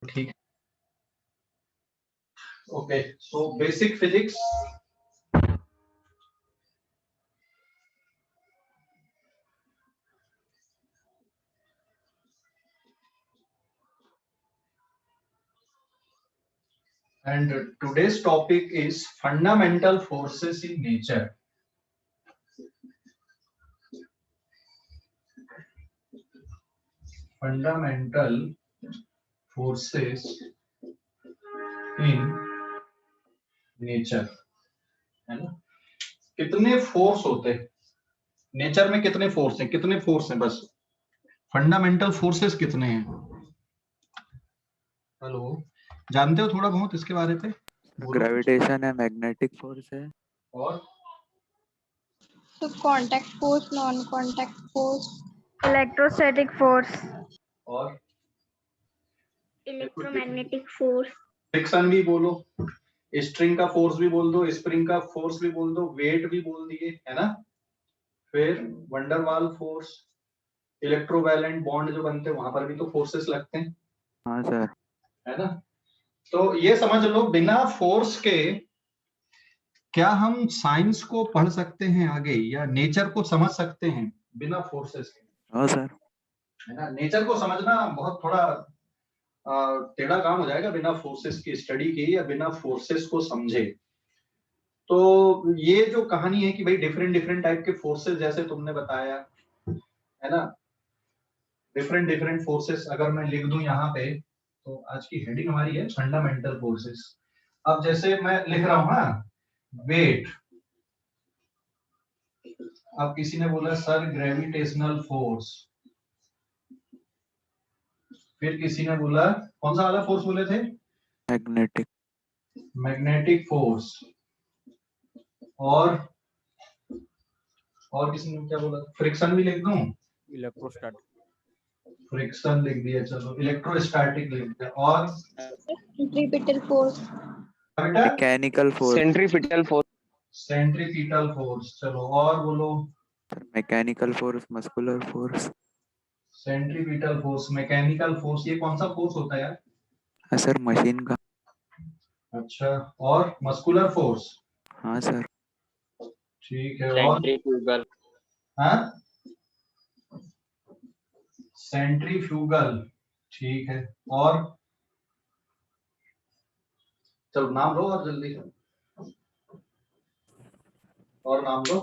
ठीक। Okay, so basic physics and today's topic is fundamental forces in nature. Fundamental forces in nature, है ना? कितने force होते हैं नेचर में? कितने फोर्स हैं? कितने फोर्स हैं? बस फंडामेंटल फोर्सेस कितने हैं? हेलो, जानते हो थोड़ा बहुत इसके बारे पे? ग्रेविटेशन है, मैग्नेटिक फोर्स है, और तो contact force, non contact force, electrostatic force, और इलेक्ट्रोमैग्नेटिक फोर्स, फ्रिक्शन भी बोलो, स्ट्रिंग का फोर्स भी बोल दो, स्प्रिंग का फोर्स भी बोल दो, वेट भी बोल दिए, है ना? फिर वंडरवाल फोर्स, इलेक्ट्रोवैलेंट बॉन्ड जो बनते हैं वहां पर भी तो फोर्सेस लगते हैं। हाँ सर, है ना? तो ये समझ लो, बिना फोर्स के क्या हम साइंस को पढ़ सकते हैं आगे, या नेचर को समझ सकते हैं बिना फोर्सेस के? हाँ सर, है ना? नेचर को समझना बहुत थोड़ा टेढ़ा काम हो जाएगा बिना फोर्सेस की स्टडी की, या बिना फोर्सेस को समझे। तो ये जो कहानी है कि भाई डिफरेंट डिफरेंट टाइप के फोर्सेस, जैसे तुमने बताया, है ना, डिफरेंट डिफरेंट फोर्सेस अगर मैं लिख दूं यहाँ पे, तो आज की हेडिंग हमारी है फंडामेंटल फोर्सेस। अब जैसे मैं लिख रहा हूँ ना, वेट, अब किसी ने बोला सर ग्रेविटेशनल फोर्स, फिर किसी ने बोला कौन सा वाला फोर्स बोले थे? मैग्नेटिक, मैग्नेटिक फोर्स, और किसी ने क्या बोला? फ्रिक्शन भी लिख दूं? इलेक्ट्रोस्टैटिक, फ्रिक्शन लिख दिया, चलो इलेक्ट्रोस्टैटिक लिख दिया, और centripetal force, mechanical force, centripetal force, centripetal force, चलो और बोलो। Mechanical force, muscular force. Centripetal force, mechanical force, ये कौन सा फोर्स होता है यार? हाँ सर, मशीन का। अच्छा, और मस्कुलर फोर्स? हाँ सर, ठीक है, और सेंट्रीफ्यूगल, हाँ, सेंट्रीफ्यूगल, ठीक है, और चलो नाम लो और जल्दी, और नाम लो।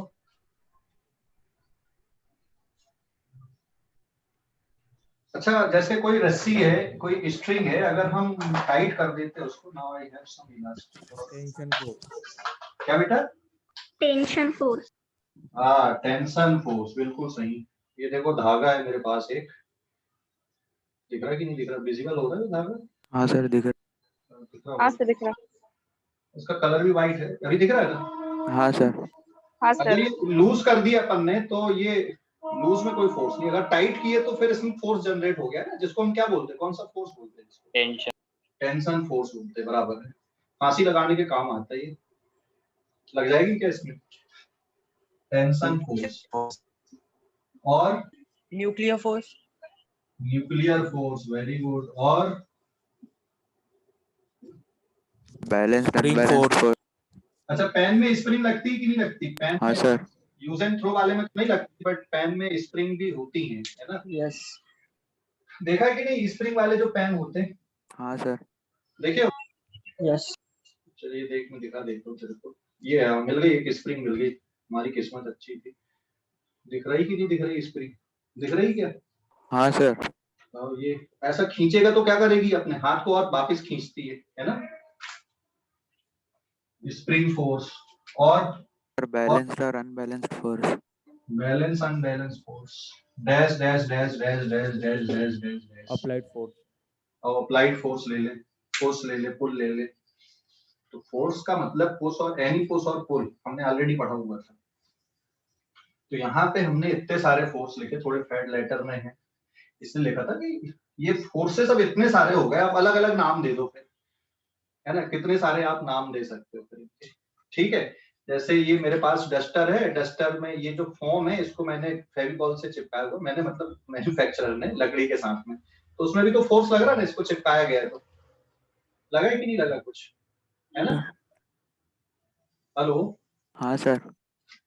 अच्छा, जैसे कोई रस्सी है, कोई स्ट्रिंग है, अगर हम टाइट कर देते हैं उसको, now I have some elastic. Tension force, क्या बेटा? टेंशन फोर्स, हाँ, टेंशन फोर्स, बिल्कुल सही। ये देखो धागा है मेरे पास एक, दिख रहा है कि नहीं दिख रहा? विजिबल हो रहा है धागा? हाँ सर, दिख दिख हाँ सर दिख रहा, उसका कलर भी व्हाइट है, अभी दिख रहा है ना? रहा। हाँ सर, हाँ अगर सर, ये लूज कर दिया अपन ने, तो ये लूज में कोई फोर्स नहीं, अगर टाइट किए तो फिर इसमें फोर्स जनरेट हो गया ना, जिसको हम क्या बोलते हैं? कौन सा फोर्स बोलते हैं इसको? टेंशन, टेंशन फोर्स बोलते हैं, बराबर है। फांसी लगाने के काम आता है ये, लग जाएगी क्या इसमें? टेंशन फोर्स, और nuclear force, nuclear force, very good, और बैलेंस, स्प्रिंग अनबैलेंस्ड फोर्स। अच्छा, पेन में स्प्रिंग लगती है कि नहीं लगती? पेन हाँ में सर, यूज एंड थ्रो वाले में तो नहीं लगती, बट पेन में स्प्रिंग भी होती है ना? यस, देखा है कि नहीं स्प्रिंग वाले जो पेन होते हैं? हाँ सर, देखे हो? यस, चलिए देख, मैं दिखा देता हूँ तेरे को। ये मिल गई, एक स्प्रिंग मिल गई, हमारी किस्मत अच्छी थी। दिख रही कि नहीं दिख रही स्प्रिंग? दिख रही क्या? हाँ सर, और ये ऐसा खींचेगा तो क्या करेगी? अपने हाथ को और वापस खींचती है ना? स्प्रिंग फोर्स, और बैलेंस्ड और unbalanced force. Balance unbalance force, dash dash dash dash dash dash dash dash dash, applied force, और अप्लाइड फोर्स ले ले, फोर्स ले ले, पुल ले ले। तो फोर्स का मतलब पुश और एनी पुश और पुल हमने ऑलरेडी पढ़ा हुआ था। तो यहाँ पे हमने इतने सारे फोर्स लिखे, थोड़े फैट लेटर में है, इसने लिखा था कि ये फोर्सेस अब इतने सारे हो गए, आप अलग अलग नाम दे दो फिर, है ना? कितने सारे आप नाम दे सकते हो फिर, ठीक है? जैसे ये मेरे पास डस्टर है, डस्टर में ये जो फोम है इसको मैंने फेविकॉल से चिपकाया हुआ, मैंने मतलब मैन्युफैक्चरर ने लकड़ी के साथ में, तो उसमें भी तो फोर्स लग रहा है ना, इसको चिपकाया गया है तो लगा है कि नहीं लगा कुछ, है ना? हेलो, हाँ सर।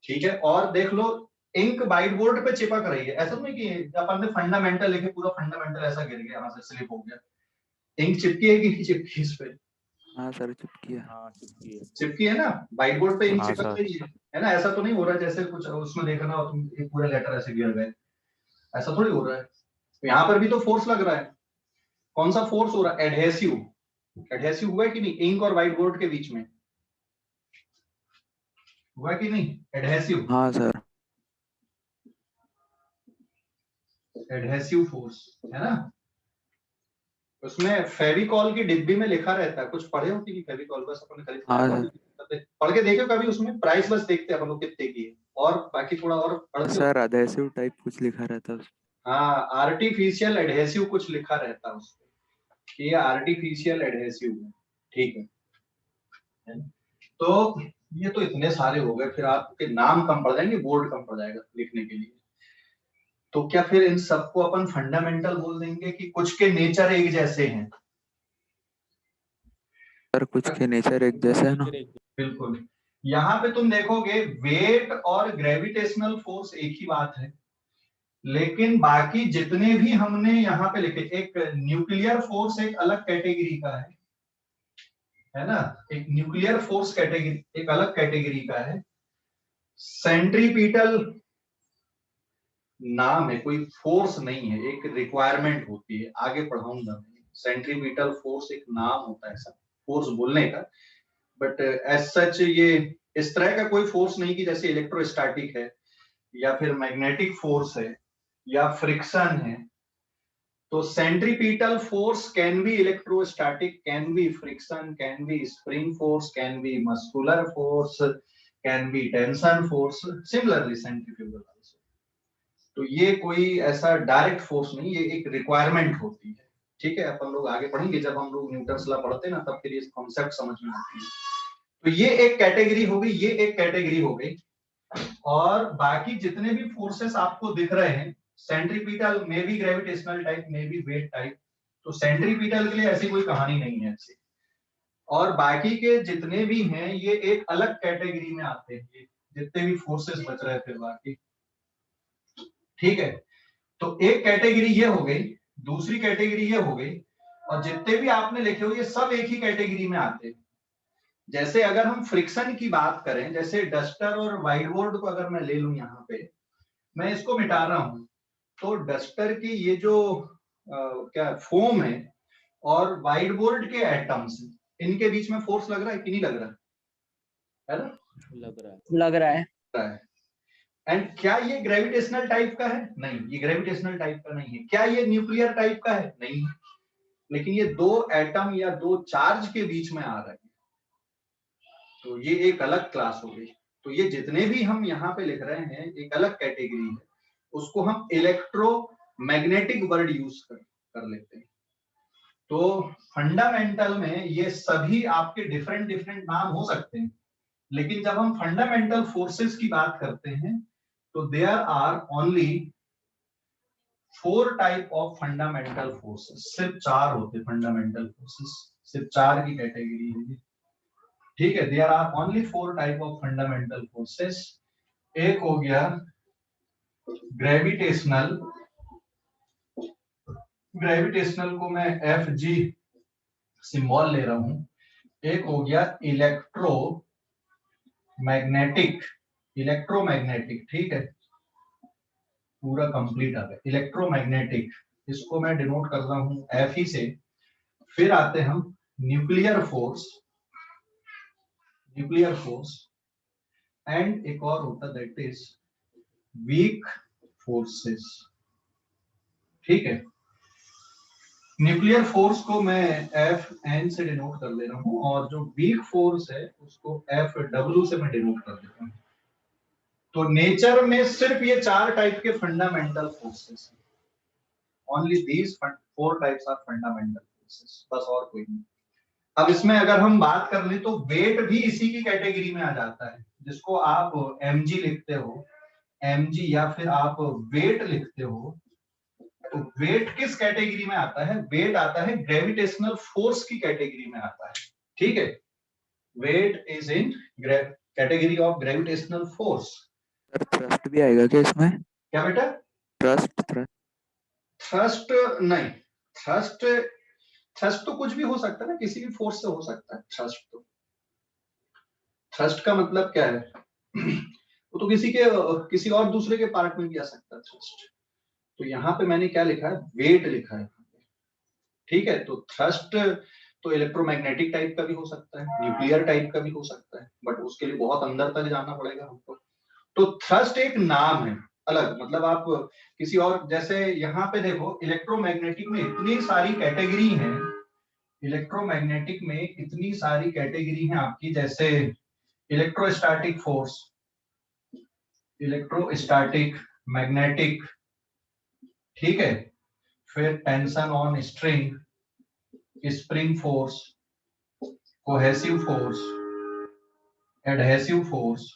ठीक है। और देख लो, इंक व्हाइट बोर्ड पे चिपक रही है, ऐसा नहीं कि अपन ने फंडामेंटल लिखे पूरा फंडामेंटल ऐसा गिर गया, यहाँ से स्लिप हो गया। इंक चिपकी है कि नहीं चिपकी इस पे? हाँ सर, चिपकी है। हाँ चिपकी है। चिपकी है ना, व्हाइट बोर्ड पे इंक हाँ चिपक सर। रही है ना? ऐसा तो नहीं हो रहा जैसे कुछ उसमें देखना हो तुम एक पूरा लेटर ऐसे गिर गए, ऐसा थोड़ी हो रहा है। तो यहाँ पर भी तो फोर्स लग रहा है। कौन सा फोर्स हो रहा है? एडहेसिव। एडहेसिव हुआ है कि नहीं इंक और व्हाइट बोर्ड के बीच में? हुआ है कि नहीं एडहेसिव? हाँ सर। एडहेसिव फोर्स है ना। उसमें फेविकॉल की डिब्बी में लिखा रहता है, कुछ पढ़े हो कि नहीं फेविकॉल? बस अपन खाली हाँ फार्मूला पढ़ के देखो कभी, उसमें प्राइस बस देखते हैं अपन लोग कितने की है, और बाकी थोड़ा और पढ़ते हो। सर अधेसिव टाइप कुछ लिखा रहता है उसमें। हाँ, आर्टिफिशियल एडहेसिव कुछ लिखा रहता है उसमें, ये आर्टिफिशियल एडहेसिव है, ठीक है। तो ये तो इतने सारे हो गए, फिर आपके नाम कम पड़ जाएंगे, बोर्ड कम पड़ जाएगा लिखने के लिए। तो क्या फिर इन सबको अपन फंडामेंटल बोल देंगे कि कुछ के नेचर एक जैसे हैं? सर कुछ के नेचर एक जैसे है ना। बिल्कुल। यहाँ पे तुम देखोगे वेट और ग्रेविटेशनल फोर्स एक ही बात है, लेकिन बाकी जितने भी हमने यहाँ पे लिखे, एक न्यूक्लियर फोर्स एक अलग कैटेगरी का है ना, एक न्यूक्लियर फोर्स कैटेगरी एक अलग कैटेगरी का है। सेंट्रीपिटल नाम है, कोई फोर्स नहीं है, एक रिक्वायरमेंट होती है, आगे पढ़ाऊंगा। सेंट्रीपिटल फोर्स एक नाम होता है ऐसा फोर्स बोलने का, बट एज सच ये इस तरह का कोई फोर्स नहीं कि जैसे इलेक्ट्रोस्टैटिक है या फिर मैग्नेटिक फोर्स है या फ्रिक्शन है। तो centripetal force can be electrostatic, can be friction, can be spring force, can be muscular force, can be tension force, similarly centrifugal also. तो ये कोई ऐसा डायरेक्ट फोर्स नहीं, ये एक रिक्वायरमेंट होती है, ठीक है। अपन लोग आगे पढ़ेंगे जब हम लोग न्यूटन्स लॉ पढ़ते हैं ना, तब फिर ये कॉन्सेप्ट समझ में आती है। तो ये एक कैटेगरी हो गई, ये एक कैटेगरी हो गई, और बाकी जितने भी फोर्सेस आपको दिख रहे हैं, सेंट्रीपिटल में भी ग्रेविटेशनल टाइप में भी वेट टाइप, तो सेंट्रीपिटल के लिए ऐसी कोई कहानी नहीं है ऐसी। और बाकी के जितने भी हैं ये एक अलग कैटेगरी में आते हैं, ये जितने भी फोर्सेस बच रहे थे बाकी, ठीक है। तो एक कैटेगरी ये हो गई, दूसरी कैटेगरी ये हो गई, और जितने भी आपने लिखे हो ये सब एक ही कैटेगरी में आते हैं। जैसे अगर हम फ्रिक्शन की बात करें, जैसे डस्टर और व्हाइट बोर्ड को अगर मैं ले लूं, यहाँ पे मैं इसको मिटा रहा हूं, तो डस्टर की ये जो क्या फोम है और व्हाइट बोर्ड के एटम्स, इनके बीच में फोर्स लग रहा है कि नहीं लग रहा है ना? लग रहा है। एंड क्या ये ग्रेविटेशनल टाइप का है? नहीं, ये ग्रेविटेशनल टाइप का नहीं है। क्या ये न्यूक्लियर टाइप का है? नहीं, लेकिन ये दो एटम या दो चार्ज के बीच में आ रहा है, तो ये एक अलग क्लास हो गई। तो ये जितने भी हम यहाँ पे लिख रहे हैं एक अलग कैटेगरी है, उसको हम इलेक्ट्रोमैग्नेटिक वर्ड यूज कर लेते हैं। तो फंडामेंटल में ये सभी आपके डिफरेंट डिफरेंट नाम हो सकते हैं, लेकिन जब हम फंडामेंटल फोर्सेस की बात करते हैं तो there are only 4 type of fundamental forces. सिर्फ 4 होते फंडामेंटल फोर्सेस, सिर्फ 4 की कैटेगरी है ये, ठीक है। There are only 4 type of fundamental forces. एक हो गया ग्रेविटेशनल, ग्रेविटेशनल को मैं एफ जी सिंबल ले रहा हूं। एक हो गया इलेक्ट्रोमैग्नेटिक, इलेक्ट्रोमैग्नेटिक, ठीक है, पूरा कंप्लीट आ गया इलेक्ट्रोमैग्नेटिक, इसको मैं डिनोट कर रहा हूं एफ ही से। फिर आते हम nuclear force, nuclear force, and एक और होता दैट इज वीक फोर्सेस, ठीक है। न्यूक्लियर फोर्स को मैं एफ एन से डिनोट कर ले रहा हूं, और जो वीक फोर्स है उसको एफ डब्ल्यू से मैं डिनोट कर देता हूं। तो नेचर में सिर्फ ये 4 टाइप के फंडामेंटल फोर्सेस हैं, only these 4 types are fundamental forces, बस और कोई नहीं। अब इसमें अगर हम बात कर लें तो वेट भी इसी की कैटेगरी में आ जाता है, जिसको आप mg लिखते हो, mg, या फिर आप वेट लिखते हो वेट किस कैटेगरी में आता है? वेट आता है ग्रेविटेशनल फोर्स की कैटेगरी में आता है, ठीक है। Weight is in category of gravitational force. Sir thrust भी आएगा क्या इसमें? क्या बेटा? थ्रस्ट थ्रस्ट नहीं, थ्रस्ट तो कुछ भी हो सकता है ना, किसी भी फोर्स से हो सकता है थ्रस्ट। तो थ्रस्ट का मतलब क्या है? वो तो किसी और दूसरे के पार्ट में भी आ सकता है थ्रस्ट। तो यहाँ पे मैंने क्या लिखा है? वेट लिखा है, ठीक है। तो थ्रस्ट तो इलेक्ट्रोमैग्नेटिक टाइप का भी हो सकता है, न्यूक्लियर टाइप का भी हो सकता है, बट उसके लिए बहुत अंदर तक जाना पड़ेगा हमको। तो थ्रस्ट एक नाम है अलग, मतलब आप किसी और, जैसे यहाँ पे देखो इलेक्ट्रोमैग्नेटिक में इतनी सारी कैटेगरी है, इलेक्ट्रोमैग्नेटिक में इतनी सारी कैटेगरी है आपकी, जैसे इलेक्ट्रोस्टैटिक फोर्स, इलेक्ट्रोस्टैटिक, मैग्नेटिक, ठीक है। फिर tension on string, spring force, cohesive force, adhesive force,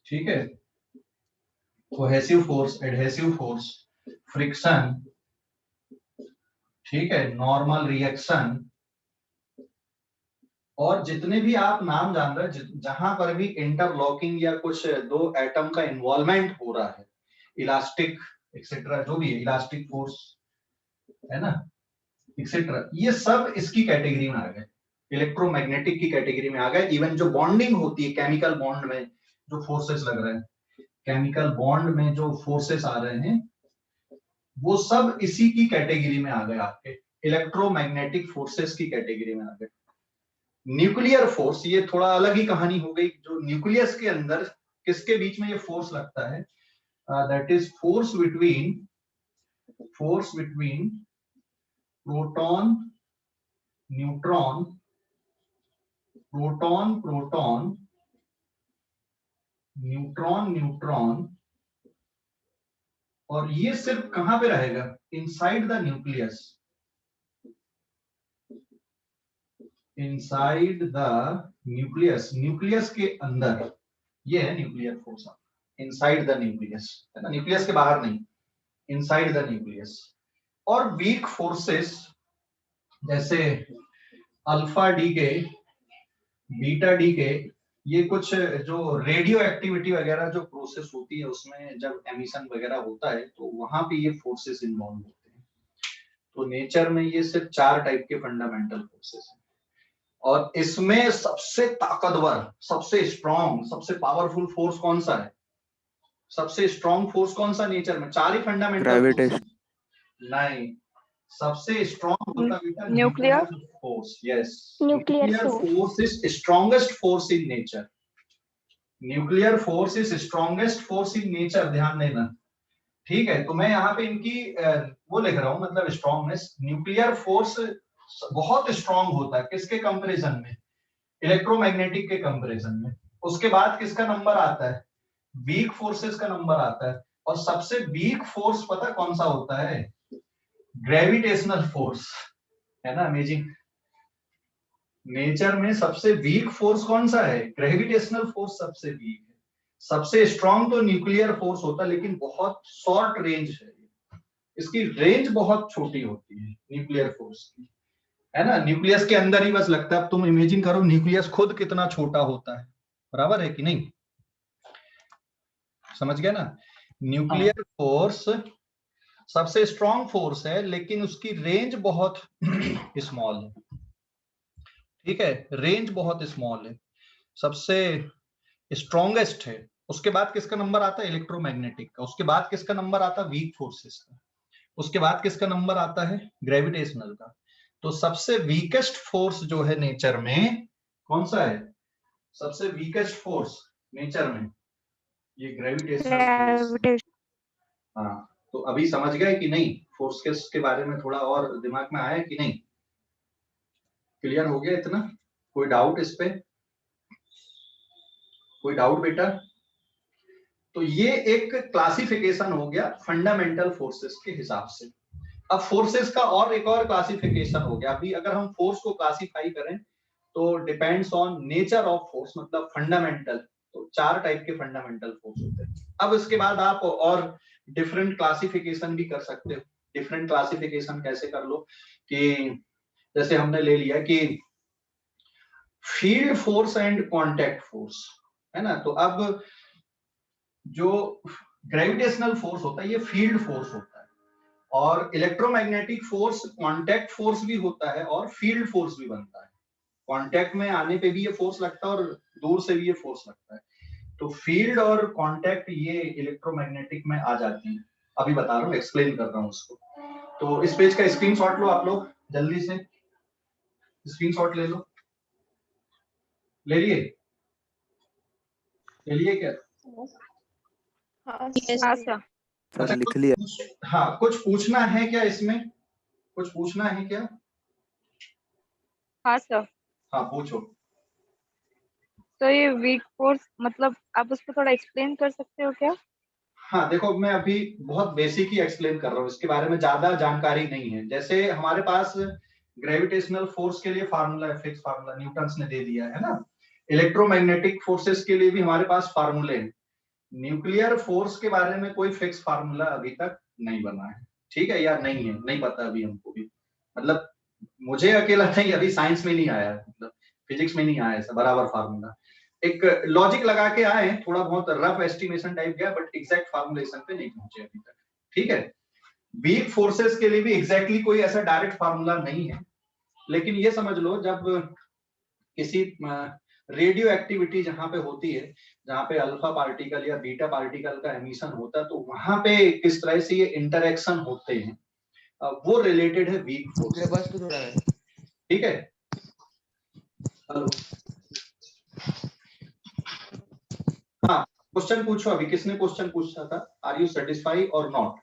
ठीक है। Cohesive force, adhesive force, friction, ठीक है, नॉर्मल रिएक्शन, और जितने भी आप नाम जान रहे हैं जहां पर भी इंटरलॉकिंग या कुछ दो एटम का इन्वॉल्वमेंट हो रहा है, इलास्टिक एक्सेट्रा, जो भी है, इलास्टिक फोर्स है ना, एक्सेट्रा, ये सब इसकी कैटेगरी में आ गए, इलेक्ट्रोमैग्नेटिक की कैटेगरी में आ गए। इवन जो बॉन्डिंग होती है, केमिकल बॉन्ड में जो फोर्सेस लग रहे हैं, केमिकल बॉन्ड में जो फोर्सेस आ रहे हैं, वो सब इसी की कैटेगरी में आ गए, आपके इलेक्ट्रोमैग्नेटिक फोर्सेस की कैटेगरी में आ गए। न्यूक्लियर फोर्स ये थोड़ा अलग ही कहानी हो गई। जो न्यूक्लियस के अंदर किसके बीच में ये फोर्स लगता है? That is force between proton neutron, proton proton, neutron neutron, और ये सिर्फ कहां पे रहेगा? Inside the nucleus, inside the nucleus, nucleus के अंदर, ये है nuclear force, inside the nucleus, है ना, न्यूक्लियस के बाहर नहीं, इनसाइड द न्यूक्लियस। और वीक फोर्सेस जैसे अल्फा डी के, बीटा डी के, ये कुछ जो रेडियो एक्टिविटी वगैरह जो प्रोसेस होती है, उसमें जब एमिशन वगैरह होता है तो वहां पे ये फोर्सेस इन्वॉल्व होते हैं। तो नेचर में ये सिर्फ 4 टाइप के फंडामेंटल फोर्सेस हैं, और इसमें सबसे ताकतवर, सबसे स्ट्रॉन्ग, सबसे पावरफुल फोर्स कौन सा है? सबसे स्ट्रॉन्ग फोर्स कौन सा नेचर में? 4 ही फंडामेंटल ग्रेविटेशन नहीं, सबसे स्ट्रॉन्ग होता है nuclear force. Yes, Nuclear force is strongest force in nature. Nuclear force is strongest force in nature, ध्यान देना, ठीक है। तो मैं यहाँ पे इनकी वो लिख रहा हूँ, मतलब स्ट्रॉन्गनेस। न्यूक्लियर फोर्स बहुत स्ट्रॉन्ग होता है, किसके कंपैरिजन में? इलेक्ट्रोमैग्नेटिक के कंपैरिजन में। उसके बाद किसका नंबर आता है? वीक फोर्सेस का नंबर आता है। और सबसे वीक फोर्स पता कौन सा होता है? ग्रेविटेशनल फोर्स, है ना, अमेजिंग। नेचर में सबसे वीक फोर्स कौन सा है? ग्रेविटेशनल फोर्स सबसे वीक है। सबसे स्ट्रॉन्ग तो न्यूक्लियर फोर्स होता है, लेकिन बहुत शॉर्ट रेंज है, इसकी रेंज बहुत छोटी होती है न्यूक्लियर फोर्स की, है ना। न्यूक्लियस के अंदर ही बस लगता है। अब तुम इमेजिन करो न्यूक्लियस खुद कितना छोटा होता है, बराबर है कि नहीं? समझ गए ना? न्यूक्लियर फोर्स सबसे स्ट्रॉन्ग फोर्स है, लेकिन उसकी रेंज बहुत स्मॉल है, ठीक है, रेंज बहुत स्मॉल है, सबसे स्ट्रॉन्गेस्ट है। उसके बाद किसका नंबर आता है? इलेक्ट्रोमैग्नेटिक का। उसके बाद किसका नंबर आता है? वीक फोर्सेस का। उसके बाद किसका नंबर आता है? ग्रेविटेशनल का। तो सबसे वीकेस्ट फोर्स जो है नेचर में, कौन सा है? सबसे वीकेस्ट फोर्स नेचर में ये ग्रेविटेशनल फोर्स। हाँ, तो अभी समझ गए कि नहीं? फोर्स के बारे में थोड़ा और दिमाग में आया कि नहीं? क्लियर हो गया इतना? कोई डाउट इस पे? कोई डाउट बेटा? तो ये एक क्लासिफिकेशन हो गया फंडामेंटल फोर्सेस के हिसाब से। अब फोर्सेस का और एक और क्लासिफिकेशन हो गया। अभी अगर हम फोर्स को क्लासिफाई करें तो depends on nature of force, मतलब फंडामेंटल। तो 4 टाइप के फंडामेंटल फोर्स होते हैं। अब इसके बाद आप और डिफरेंट क्लासिफिकेशन भी कर सकते हो। डिफरेंट क्लासिफिकेशन कैसे कर लो कि जैसे हमने ले लिया कि field force and contact force, है ना। तो अब जो ग्रेविटेशनल फोर्स होता है ये फील्ड फोर्स होता है, और इलेक्ट्रोमैग्नेटिक फोर्स कांटेक्ट फोर्स भी होता है और फील्ड फोर्स भी बनता है। कांटेक्ट में आने पे भी ये फोर्स लगता है और दूर से भी ये फोर्स लगता है। तो फील्ड और कांटेक्ट ये इलेक्ट्रोमैग्नेटिक में आ जाती है। अभी बता रहा हूँ, एक्सप्लेन कर रहा हूँ उसको। तो इस पेज का स्क्रीनशॉट लो आप लोग, जल्दी से स्क्रीनशॉट ले लो। ले लिए? ले लिए क्या? Yes, हाँ sir. सर। सर लिख लिया। हाँ, कुछ पूछना है क्या इसमें? कुछ पूछना है क्या? हाँ सर। हाँ पूछो। तो ये वीक फोर्स मतलब आप उसको थोड़ा एक्सप्लेन कर सकते हो क्या? हाँ देखो, मैं अभी बहुत बेसिक ही एक्सप्लेन कर रहा हूँ, इसके बारे में ज्यादा जानकारी नहीं है। जैसे हमारे पास ग्रेविटेशनल फोर्स के लिए फार्मूला है, फिक्स फार्मूला न्यूटन ने दे दिया है ना। इलेक्ट्रोमैग्नेटिक फोर्सेस के लिए भी हमारे पास फार्मूले हैं। न्यूक्लियर फोर्स के बारे में कोई फिक्स फार्मूला अभी तक नहीं बना है, ठीक है, या नहीं है, नहीं पता अभी हमको भी। मतलब मुझे अकेला नहीं, अभी साइंस में नहीं आया, मतलब फिजिक्स में नहीं आया ऐसा बराबर फार्मूला। एक लॉजिक लगा के आए, थोड़ा बहुत रफ एस्टिमेशन टाइप गया, बट एग्जैक्ट फार्मूलेशन पे नहीं पहुंचे अभी तक, ठीक है। वीक फोर्सेस के लिए भी एग्जैक्टली कोई ऐसा डायरेक्ट फार्मूला नहीं है, लेकिन ये समझ लो जब किसी रेडियो एक्टिविटी जहां पे होती है, जहां पे अल्फा पार्टिकल या बीटा पार्टिकल का एमिशन होता है, तो वहां पे किस तरह से ये इंटरेक्शन होते हैं, वो रिलेटेड है वीक फोर्स, बस तो थोड़ा है। ठीक है। हेलो, हाँ क्वेश्चन पूछो, अभी किसने क्वेश्चन पूछा था? आर यू सेटिस्फाई और नॉट?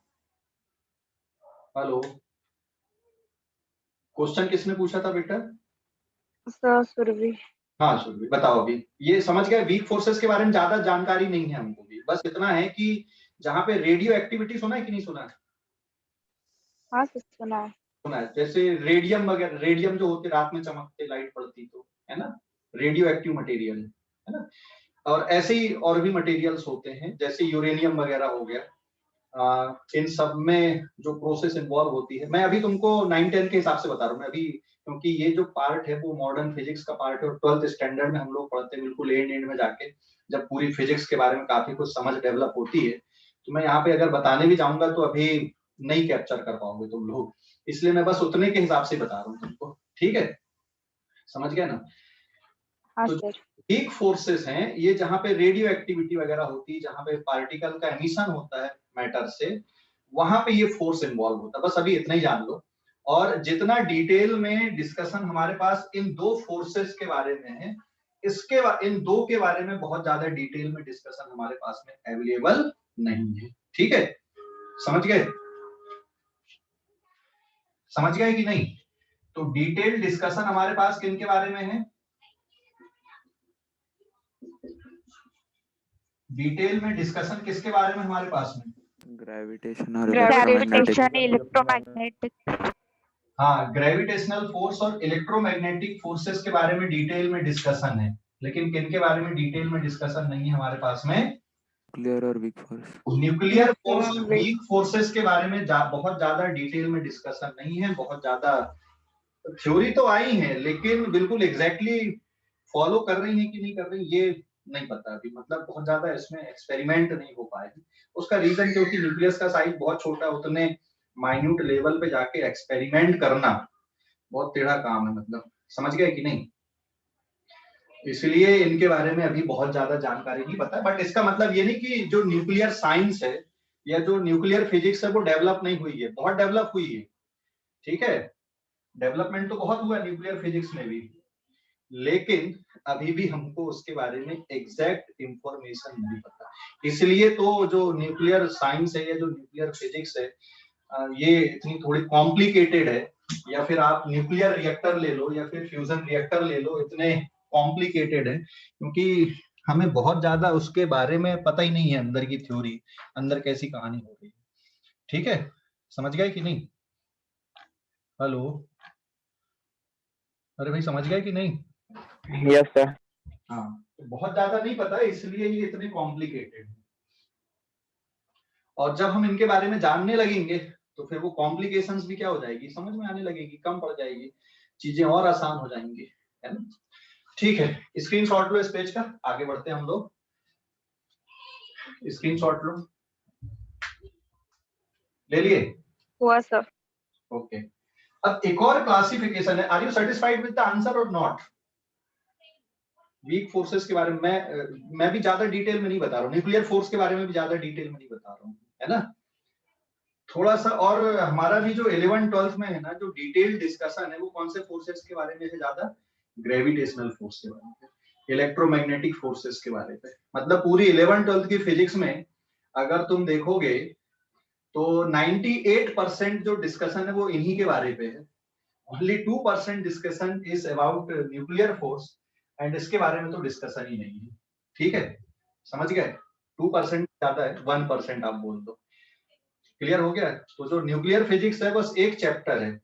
हेलो, क्वेश्चन किसने पूछा था बेटा? सर सुरभि। हाँ सुरभि, बताओ। अभी ये समझ गए, वीक फोर्सेस के बारे में ज्यादा जानकारी नहीं है हमको भी, बस इतना है कि जहां पे रेडियो एक्टिविटी, सुना है कि नहीं सुना है? हाँ सर सुना है। सुना है। जैसे रेडियम वगैरह, रेडियम जो होते रात में चमकते, लाइट पड़ती तो, है ना, रेडियो एक्टिव मटेरियल है ना। और ऐसे ही और भी मटेरियल्स होते हैं, जैसे यूरेनियम वगैरह हो गया। इन सब में जो प्रोसेस इन्वॉल्व होती है, मैं अभी तुमको 9-10 के हिसाब से बता रहा हूँ मैं अभी, क्योंकि ये जो पार्ट है वो मॉडर्न फिजिक्स का पार्ट है, और 12th स्टैंडर्ड में हम लोग पढ़ते हैं, बिल्कुल एंड में जाके जब पूरी फिजिक्स के बारे में काफी कुछ समझ डेवलप होती है। तो मैं यहाँ पे अगर बताने भी जाऊंगा तो अभी नहीं कैप्चर कर पाओगे तुम लोग, इसलिए मैं बस उतने के हिसाब से बता रहा हूँ तुमको, ठीक है, समझ गया ना। हाँ तो सर। वीक फोर्सेस हैं ये, जहां पे रेडियो एक्टिविटी वगैरह होती है, जहां पे पार्टिकल का एमिशन होता है मैटर से, वहां पे ये फोर्स इन्वॉल्व होता है। बस अभी इतना ही जान लो, और जितना डिटेल में डिस्कशन हमारे पास इन दो फोर्सेस के बारे में है, इन दो के बारे में बहुत ज्यादा डिटेल में डिस्कशन हमारे पास में अवेलेबल नहीं है, ठीक है। समझ गए? समझ गए कि नहीं? तो डिटेल डिस्कशन हमारे पास किन के बारे में है? डिटेल में डिस्कशन किसके बारे में हमारे पास में? ग्रेविटेशन और ग्रेविटेशन इलेक्ट्रोमैग्नेटिक। इलेक्ट्रोमैग्नेटिक। हाँ, ग्रेविटेशनल फोर्स और इलेक्ट्रोमैग्नेटिक फोर्सेस के बारे में डिटेल में डिस्कशन है, लेकिन किन के बारे में डिटेल में डिस्कशन नहीं है हमारे पास में? न्यूक्लियर और वीक फोर्स। न्यूक्लियर फोर्स और वीक फोर्सेस के बारे में बहुत ज्यादा डिटेल में डिस्कशन नहीं है। बहुत ज्यादा थ्योरी तो आई है, लेकिन बिल्कुल एग्जैक्टली फॉलो कर रही है कि नहीं कर रही ये नहीं पता अभी, मतलब बहुत ज्यादा इसमें एक्सपेरिमेंट नहीं हो पाए। उसका रीजन क्योंकि न्यूक्लियस का साइज बहुत छोटा है, उतने माइन्यूट लेवल पे जाके एक्सपेरिमेंट करना बहुत टेढ़ा काम है, मतलब समझ गए कि नहीं। इसलिए इनके बारे में अभी बहुत ज्यादा जानकारी नहीं पता, बट इसका मतलब ये नहीं कि जो न्यूक्लियर साइंस है या जो न्यूक्लियर फिजिक्स है वो डेवलप नहीं हुई है, बहुत डेवलप हुई है, ठीक है। डेवलपमेंट तो बहुत हुआ न्यूक्लियर फिजिक्स में भी, लेकिन अभी भी हमको उसके बारे में एग्जैक्ट इंफॉर्मेशन नहीं पता। इसलिए तो जो न्यूक्लियर साइंस है या जो न्यूक्लियर फिजिक्स है, ये इतनी थोड़ी कॉम्प्लिकेटेड है। या फिर आप न्यूक्लियर रिएक्टर ले लो या फिर फ्यूजन रिएक्टर ले लो, इतने कॉम्प्लिकेटेड है क्योंकि हमें बहुत ज्यादा उसके बारे में पता ही नहीं है, अंदर की थ्योरी, अंदर कैसी कहानी हो रही है, ठीक है। समझ गए कि नहीं? हेलो, अरे भाई समझ गए कि नहीं? Yes sir. हाँ, तो बहुत ज्यादा नहीं पता है, इसलिए ये इतने कॉम्प्लिकेटेड है। और जब हम इनके बारे में जानने लगेंगे तो फिर वो कॉम्प्लिकेशंस भी क्या हो जाएगी, समझ में आने लगेगी, कम पड़ जाएगी, चीजें और आसान हो जाएंगी, है ना। ठीक है, स्क्रीनशॉट लो इस पेज का, आगे बढ़ते हैं हम लोग। स्क्रीनशॉट लो, ले लिए? हुआ सर। ओके, अब एक और क्लासिफिकेशन है। Are you satisfied with the answer or not? Weak forces के बारे में मैं भी ज्यादा डिटेल में नहीं बता रहा हूँ, न्यूक्लियर फोर्स के बारे में भी ज्यादा डिटेल में नहीं बता रहा हूँ, है ना। थोड़ा सा, और हमारा भी जो 11th-12th में है ना, जो डिटेल डिस्कशन है वो कौन से फोर्सेस के बारे में है ज्यादा? ग्रेविटेशनल फोर्स के बारे में, इलेक्ट्रोमैग्नेटिक फोर्सेस के बारे में। मतलब पूरी 11th-12th की फिजिक्स में अगर तुम देखोगे तो 98% जो डिस्कशन है वो इन्हीं के बारे में है। Only 2% discussion is about nuclear force, and इसके बारे में तो डिस्कशन ही नहीं है। ठीक है, समझ गए? 2% ज्यादा है, 1% आप बोल दो। क्लियर हो गया? तो जो न्यूक्लियर फिजिक्स है बस एक चैप्टर है,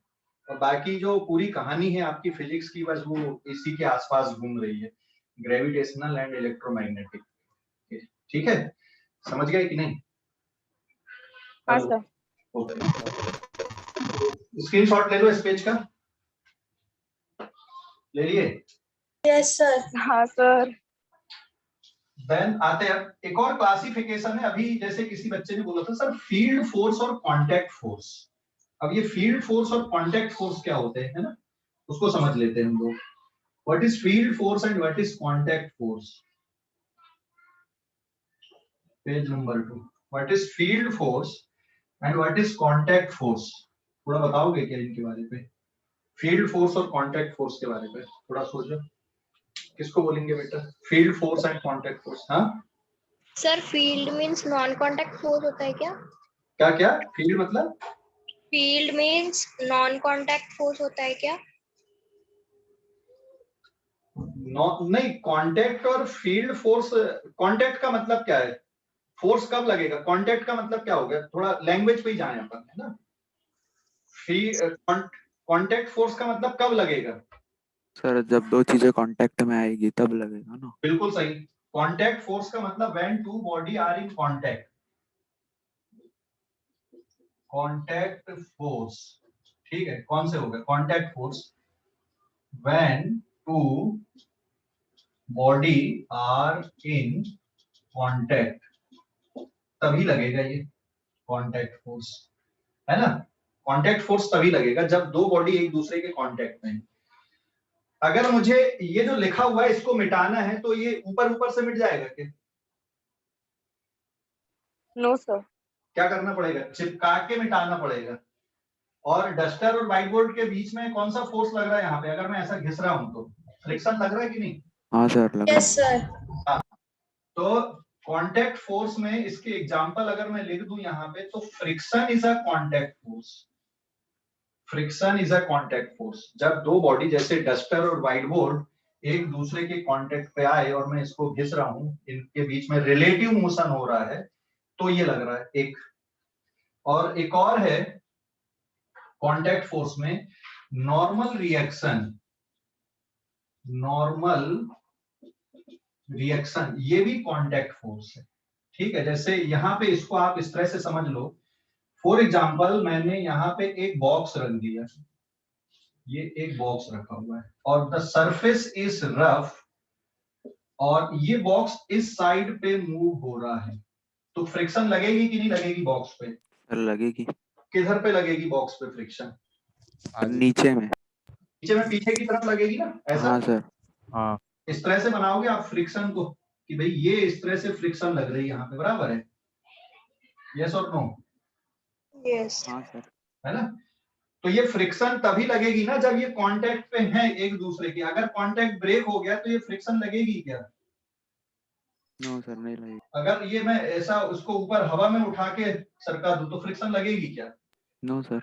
और बाकी जो पूरी कहानी है आपकी फिजिक्स की बस वो इसी के आसपास घूम रही है, ग्रेविटेशनल एंड इलेक्ट्रोमैग्नेटिक। ठीक है, समझ गए कि नहीं? हाँ सर। ओके, स्क्रीनशॉट ले लो इस पेज का, ले लिए? Yes sir. हाँ सर। देन आते हैं, एक और क्लासिफिकेशन है। अभी जैसे किसी बच्चे ने बोला था सर फील्ड फोर्स और कांटेक्ट फोर्स। अब ये फील्ड फोर्स और कांटेक्ट फोर्स क्या होते हैं, है ना, उसको समझ लेते हैं हम लोग। What is field force and what is contact force? Page number 2। What is field force and what is contact force? थोड़ा बताओगे क्या इनके बारे में? फील्ड फोर्स और कांटेक्ट फोर्स के बारे में थोड़ा सोचो, किसको बोलेंगे बेटा? Field force and contact force. हाँ sir field means non contact force होता है क्या? क्या क्या? फील्ड मतलब? Field means non contact force होता है क्या? नहीं, कांटेक्ट और फील्ड फोर्स, कांटेक्ट का मतलब क्या है? फोर्स कब लगेगा? कांटेक्ट का मतलब क्या हो गया? थोड़ा लैंग्वेज पे ही जाएं अपन, है ना। कांटेक्ट फोर्स का मतलब कब लगेगा? सर जब दो चीजें कांटेक्ट में आएगी तब लगेगा ना। बिल्कुल सही। कांटेक्ट फोर्स का मतलब when two body are in contact. Contact force, ठीक है, कौन से हो गए contact force? When two body are in contact, तभी लगेगा ये कांटेक्ट फोर्स, है ना। कांटेक्ट फोर्स तभी लगेगा जब दो बॉडी एक दूसरे के कांटेक्ट में है। अगर मुझे ये जो लिखा हुआ है इसको मिटाना है तो ये ऊपर ऊपर से मिट जाएगा क्या? No sir. क्या करना पड़ेगा? चिपका के मिटाना पड़ेगा। और डस्टर और व्हाइट बोर्ड के बीच में कौन सा फोर्स लग रहा है यहाँ पे? अगर मैं ऐसा घिस रहा हूं तो फ्रिक्शन लग रहा है कि नहीं? हाँ सर लगा। Yes sir. तो कांटेक्ट फोर्स में इसके एग्जांपल अगर मैं लिख दूं यहाँ पे, तो friction is a contact force. Friction is a contact force. जब दो बॉडी जैसे डस्टर और व्हाइट बोर्ड एक दूसरे के कांटेक्ट पे आए और मैं इसको घिस रहा हूं, इनके बीच में रिलेटिव मोशन हो रहा है, तो ये लग रहा है एक। और एक और है कांटेक्ट फोर्स में नॉर्मल रिएक्शन। नॉर्मल रिएक्शन ये भी कांटेक्ट फोर्स है। ठीक है, जैसे यहाँ पे इसको आप इस तरह से समझ लो। फॉर एग्जाम्पल मैंने यहाँ पे एक बॉक्स रख दिया, ये एक बॉक्स रखा हुआ है और द सरफेस इज रफ, और ये बॉक्स इस साइड पे मूव हो रहा है, तो फ्रिक्शन लगेगी कि नहीं लगेगी बॉक्स पे? सर लगेगी। किधर पे लगेगी बॉक्स पे फ्रिक्शन? नीचे में। नीचे में पीछे की तरफ लगेगी ना, ऐसा? हाँ सर। हाँ इस तरह से बनाओगे आप फ्रिक्शन को कि भाई ये इस तरह से फ्रिक्शन लग रही है यहाँ पे, बराबर है? यस और नो? यस। हाँ सर। है ना। तो ये फ्रिक्शन तभी लगेगी ना जब ये कांटेक्ट पे हैं एक दूसरे के। अगर कांटेक्ट ब्रेक हो गया तो ये फ्रिक्शन लगेगी क्या? नो सर नहीं लगेगी। अगर ये मैं ऐसा उसको ऊपर हवा में उठा के सरका दूं तो फ्रिक्शन लगेगी क्या? No sir.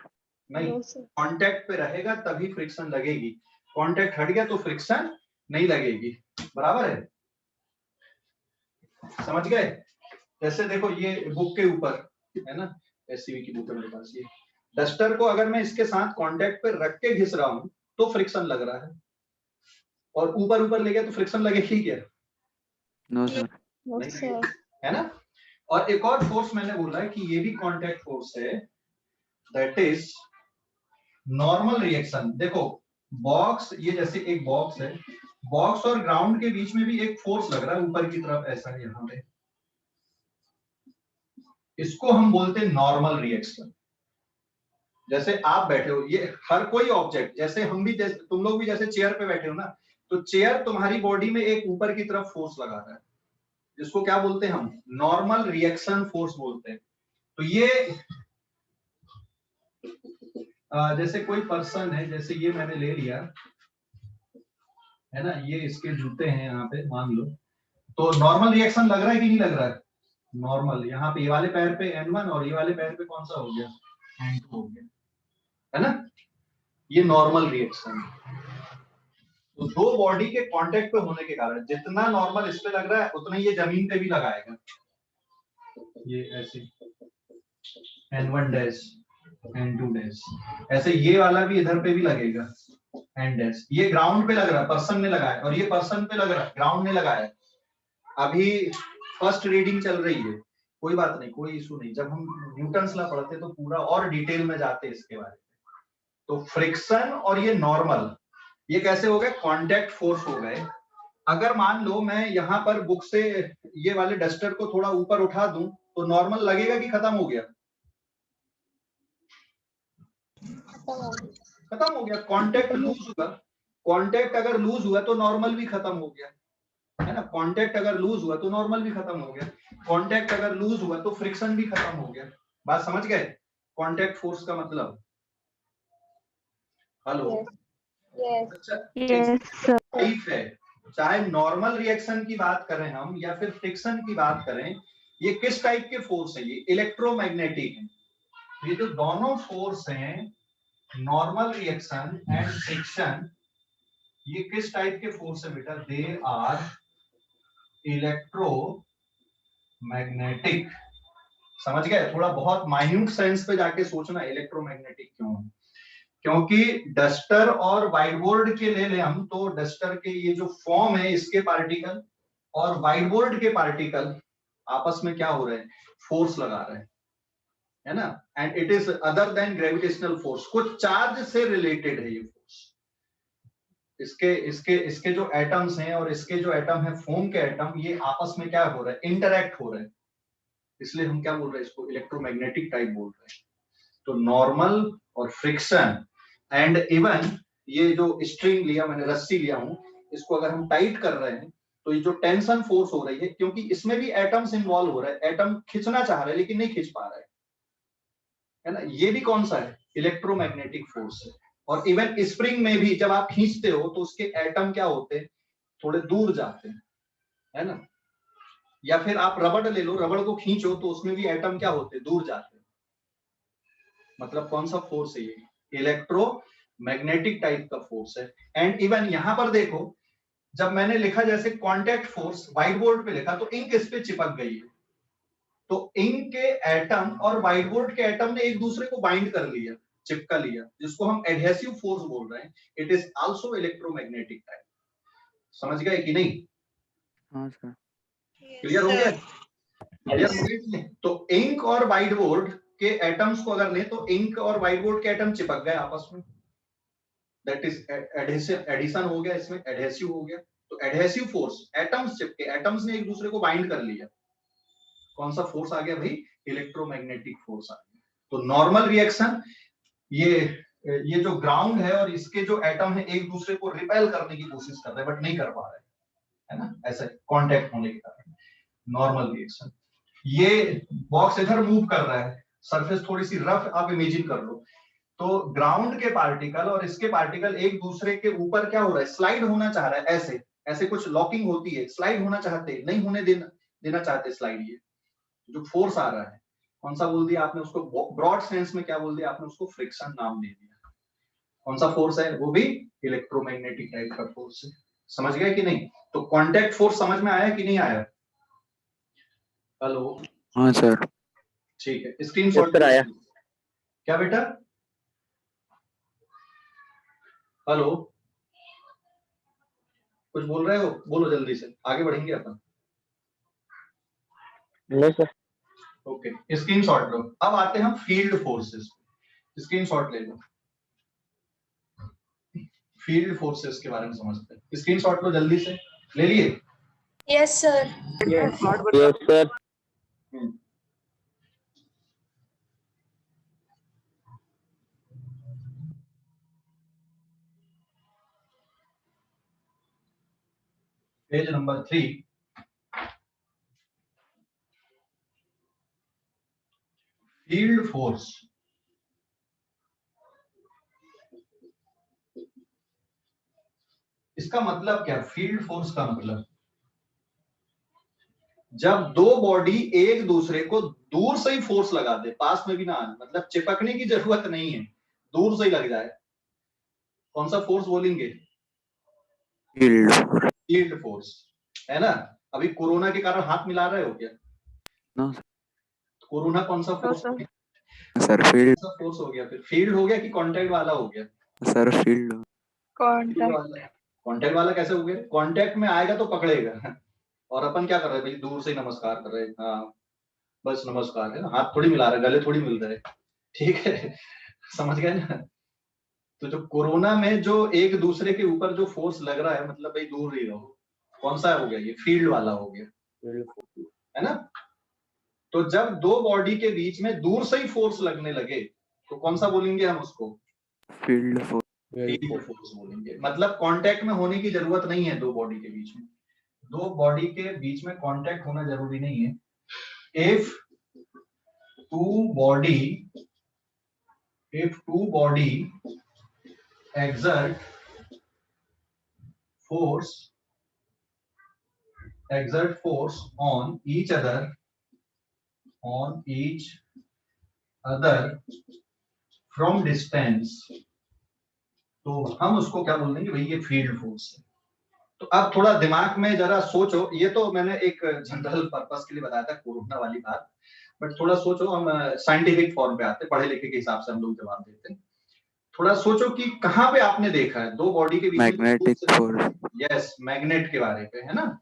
नहीं, नो सर। कांटेक्ट पे रहेगा तभी फ्रिक्शन लगेगी। कांटेक्ट हट गया तो फ्रिक्शन नहीं लगेगी, बराबर है? समझ गए? जैसे देखो ये बुक के ऊपर है ना, एससीबी की बुक है मेरे पास, ये डस्टर को अगर मैं इसके साथ कांटेक्ट पे रख के घिस रहा हूं तो फ्रिक्शन लग रहा है, और ऊपर ऊपर ले गया तो फ्रिक्शन लगेगी क्या? No sir. नो नहीं सर। लगेगी, है ना। और एक और फोर्स मैंने बोला है कि ये भी कांटेक्ट फोर्स है, दैट इज नॉर्मल रिएक्शन। देखो बॉक्स, ये जैसे एक बॉक्स है, बॉक्स और ग्राउंड के बीच में भी एक फोर्स लग रहा है ऊपर की तरफ, ऐसा है यहाँ पे, इसको हम बोलते हैं नॉर्मल रिएक्शन। जैसे आप बैठे हो, ये हर कोई ऑब्जेक्ट, जैसे हम भी, जैसे तुम लोग भी जैसे चेयर पे बैठे हो ना, तो चेयर तुम्हारी बॉडी में एक ऊपर की तरफ फोर्स लगा रहा है, जिसको क्या बोलते हैं हम, नॉर्मल रिएक्शन फोर्स बोलते हैं। तो ये जैसे कोई पर्सन है, जैसे ये मैंने ले लिया है ना, ये इसके जूते हैं यहाँ पे मान लो, तो नॉर्मल रिएक्शन लग रहा है कि नहीं लग रहा है? नॉर्मल। यहाँ पे ये वाले पैर पे N1 और ये वाले पैर पे कौन सा हो गया, N2 हो गया, है ना, ये नॉर्मल रिएक्शन। तो दो बॉडी के कांटेक्ट पे होने के कारण जितना नॉर्मल इस पे लग रहा है उतना ही ये जमीन पे भी लगाएगा, ये ऐसे N1 डैश N2 डैश, ऐसे ये वाला भी इधर पे भी लगेगा N डैश। ये ग्राउंड पे लग रहा है, पर्सन ने लगाया, और ये पर्सन पे लग रहा है, ग्राउंड ने लगाया। अभी फर्स्ट रीडिंग चल रही है, कोई बात नहीं, कोई इशू नहीं, जब हम न्यूटन्स लॉ पढ़ते तो पूरा और डिटेल में जाते इसके बारे में। तो फ्रिक्शन और ये नॉर्मल, ये कैसे हो गए, कांटेक्ट फोर्स हो गए। अगर मान लो मैं यहाँ पर बुक से ये वाले डस्टर को थोड़ा ऊपर उठा दूं तो नॉर्मल लगेगा कि खत्म हो गया? खत्म हो गया, कांटेक्ट लूज हुआ। कांटेक्ट अगर लूज हुआ तो नॉर्मल भी खत्म हो गया, है ना। कांटेक्ट अगर लूज हुआ तो नॉर्मल भी खत्म हो गया, कांटेक्ट अगर लूज हुआ तो फ्रिक्शन भी खत्म हो गया। बात समझ गए कांटेक्ट फोर्स का मतलब? हेलो, अच्छा, टाइप है, चाहे नॉर्मल रिएक्शन की बात करें हम या फिर फ्रिक्शन की बात करें, ये किस टाइप के फोर्स है, ये इलेक्ट्रोमैग्नेटिक है। ये जो दोनों फोर्स हैं, नॉर्मल रिएक्शन एंड फ्रिक्शन, ये किस टाइप के फोर्स है बेटा? They are electromagnetic. समझ गए? थोड़ा बहुत माइन्यूट सेंस पे जाके सोचना इलेक्ट्रोमैग्नेटिक क्यों है, क्योंकि डस्टर और व्हाइट बोर्ड के ले हम तो डस्टर के ये जो फॉर्म है इसके पार्टिकल और व्हाइट बोर्ड के पार्टिकल आपस में क्या हो रहे हैं, फोर्स लगा रहे हैं, है ना। And it is other than gravitational force, कुछ चार्ज से रिलेटेड है ये फोर्स। इसके इसके इसके जो एटम्स हैं और इसके जो एटम है फोम के एटम, ये आपस में क्या हो रहा है, इंटरैक्ट हो रहे हैं, इसलिए हम क्या बोल रहे हैं, इसको इलेक्ट्रोमैग्नेटिक टाइप बोल रहे हैं। तो नॉर्मल और फ्रिक्शन एंड इवन ये जो स्ट्रिंग लिया मैंने, रस्सी लिया हूं, इसको अगर हम टाइट कर रहे हैं तो ये जो टेंशन फोर्स हो रही है, क्योंकि इसमें भी एटम्स इन्वॉल्व हो रहा है, एटम खींचना चाह रहा है लेकिन नहीं खींच पा रहा है ना, ये भी कौन सा है, इलेक्ट्रोमैग्नेटिक फोर्स है। और इवन स्प्रिंग में भी जब आप खींचते हो तो उसके एटम क्या होते हैं, थोड़े दूर जाते हैं, है ना। या फिर आप रबड़ ले लो, रबड़ को खींचो तो उसमें भी एटम क्या होते हैं, दूर जाते हैं। मतलब कौन सा फोर्स है ये, इलेक्ट्रोमैग्नेटिक टाइप का फोर्स है। एंड इवन यहां पर देखो, जब मैंने लिखा जैसे कांटेक्ट फोर्स व्हाइट बोर्ड पे लिखा तो इंक इस पे चिपक गई है, तो इंक के एटम और व्हाइट बोर्ड के एटम ने एक दूसरे को बाइंड कर लिया, चिपका लिया, जिसको हम एडहेसिव फोर्स बोल रहे हैं। It is also electromagnetic type. समझ गए कि नहीं? हाँ सर। क्लियर हो गया? क्लियर हो गया? तो इंक और व्हाइट बोर्ड के एटम्स को अगर ले तो इंक और व्हाइट बोर्ड के एटम चिपक गए आपस में, दैट इज एडहेसिव, एडिशन हो गया इसमें, एडहेसिव हो गया। तो एडहेसिव फोर्स, एटम्स चिपके, एटम्स ने एक दूसरे को बाइंड कर लिया, कौन सा फोर्स आ गया भाई, इलेक्ट्रोमैग्नेटिक फोर्स आ गया। तो नॉर्मल रिएक्शन, ये जो ग्राउंड है और इसके जो एटम है एक दूसरे को रिपेल करने की कोशिश कर रहे हैं बट नहीं कर पा रहे, है ना, ऐसे कांटेक्ट होने के कारण नॉर्मल रिएक्शन। ये बॉक्स इधर मूव कर रहा है, सरफेस थोड़ी सी रफ आप इमेजिन कर लो, तो ग्राउंड के पार्टिकल और इसके पार्टिकल एक दूसरे के ऊपर क्या हो रहा है, स्लाइड होना चाह रहा है, ऐसे ऐसे कुछ लॉकिंग होती है, स्लाइड होना चाहते, नहीं होने देना चाहते स्लाइड। ये जो फोर्स आ रहा है, कौन सा बोल दिया आपने उसको, ब्रॉड सेंस में क्या बोल दिया आपने उसको, फ्रिक्शन नाम दे दिया। कौन सा फोर्स है, वो भी इलेक्ट्रोमैग्नेटिक टाइप का फोर्स है। समझ गए कि नहीं? तो कांटेक्ट फोर्स समझ में आया कि नहीं आया? हेलो, हाँ सर। ठीक है, स्क्रीनशॉट पर आया। क्या बेटा? हेलो, कुछ बोल रहे हो, बोलो जल्दी से, आगे बढ़ेंगे अपन। नहीं सर। ओके, स्क्रीनशॉट लो। अब आते हैं हम फील्ड फोर्सेस। स्क्रीनशॉट ले लो, फील्ड फोर्सेस के बारे में समझते हैं। स्क्रीनशॉट लो जल्दी से, ले लिए? Yes, sir. Yes, sir. Page number 3, field force. इसका मतलब क्या? फील्ड फोर्स का मतलब जब दो बॉडी एक दूसरे को दूर से ही फोर्स लगा दे, पास में भी ना आए, मतलब चिपकने की जरूरत नहीं है, दूर से ही लग जाए, कौन सा फोर्स बोलेंगे? फील्ड फील्ड फोर्स, है ना? अभी कोरोना के कारण हाथ मिला रहे हो क्या? नो कोरोना कौन सा तो फोर्स? सर सर, फील्ड कौन सा फोर्स हो गया? फिर फील्ड हो गया कि कांटेक्ट वाला हो गया? सर, फील्ड कांटेक्ट कांटेक्ट वाला कैसे हो गया? कांटेक्ट में आएगा तो पकड़ेगा, और अपन क्या कर रहे हैं भाई? दूर से ही नमस्कार कर रहे हैं। हाँ बस नमस्कार है ना, हाथ थोड़ी मिला रहे, गले थोड़ी मिल रहे, ठीक है? समझ गए ना? तो जो कोरोना में जो एक दूसरे के ऊपर जो फोर्स लग रहा है, मतलब भाई दूर ही रहो, कौन सा हो गया? ये फील्ड वाला हो गया, है ना? तो जब दो बॉडी के बीच में दूर से ही फोर्स लगने लगे तो कौन सा बोलेंगे हम उसको? फील्ड फोर्स फील्ड फोर्स बोलेंगे। मतलब कांटेक्ट में होने की जरूरत नहीं है दो बॉडी के बीच में, दो बॉडी के बीच में कांटेक्ट होना जरूरी नहीं है। If two body exert force on each other from distance, तो हम उसको क्या बोल देंगे भाई? ये फील्ड फोर्स है। तो अब थोड़ा दिमाग में जरा सोचो, ये तो मैंने एक जनरल पर्पस के लिए बताया था कोरोना वाली बात, बट थोड़ा सोचो, हम साइंटिफिक फॉर्म पे आते, पढ़े लिखे के हिसाब से हम लोग जवाब देते हैं। थोड़ा सोचो कि कहाँ पे आपने देखा है दो बॉडी के बीच में? Magnetic force. यस, मैग्नेट के बारे पे, है ना?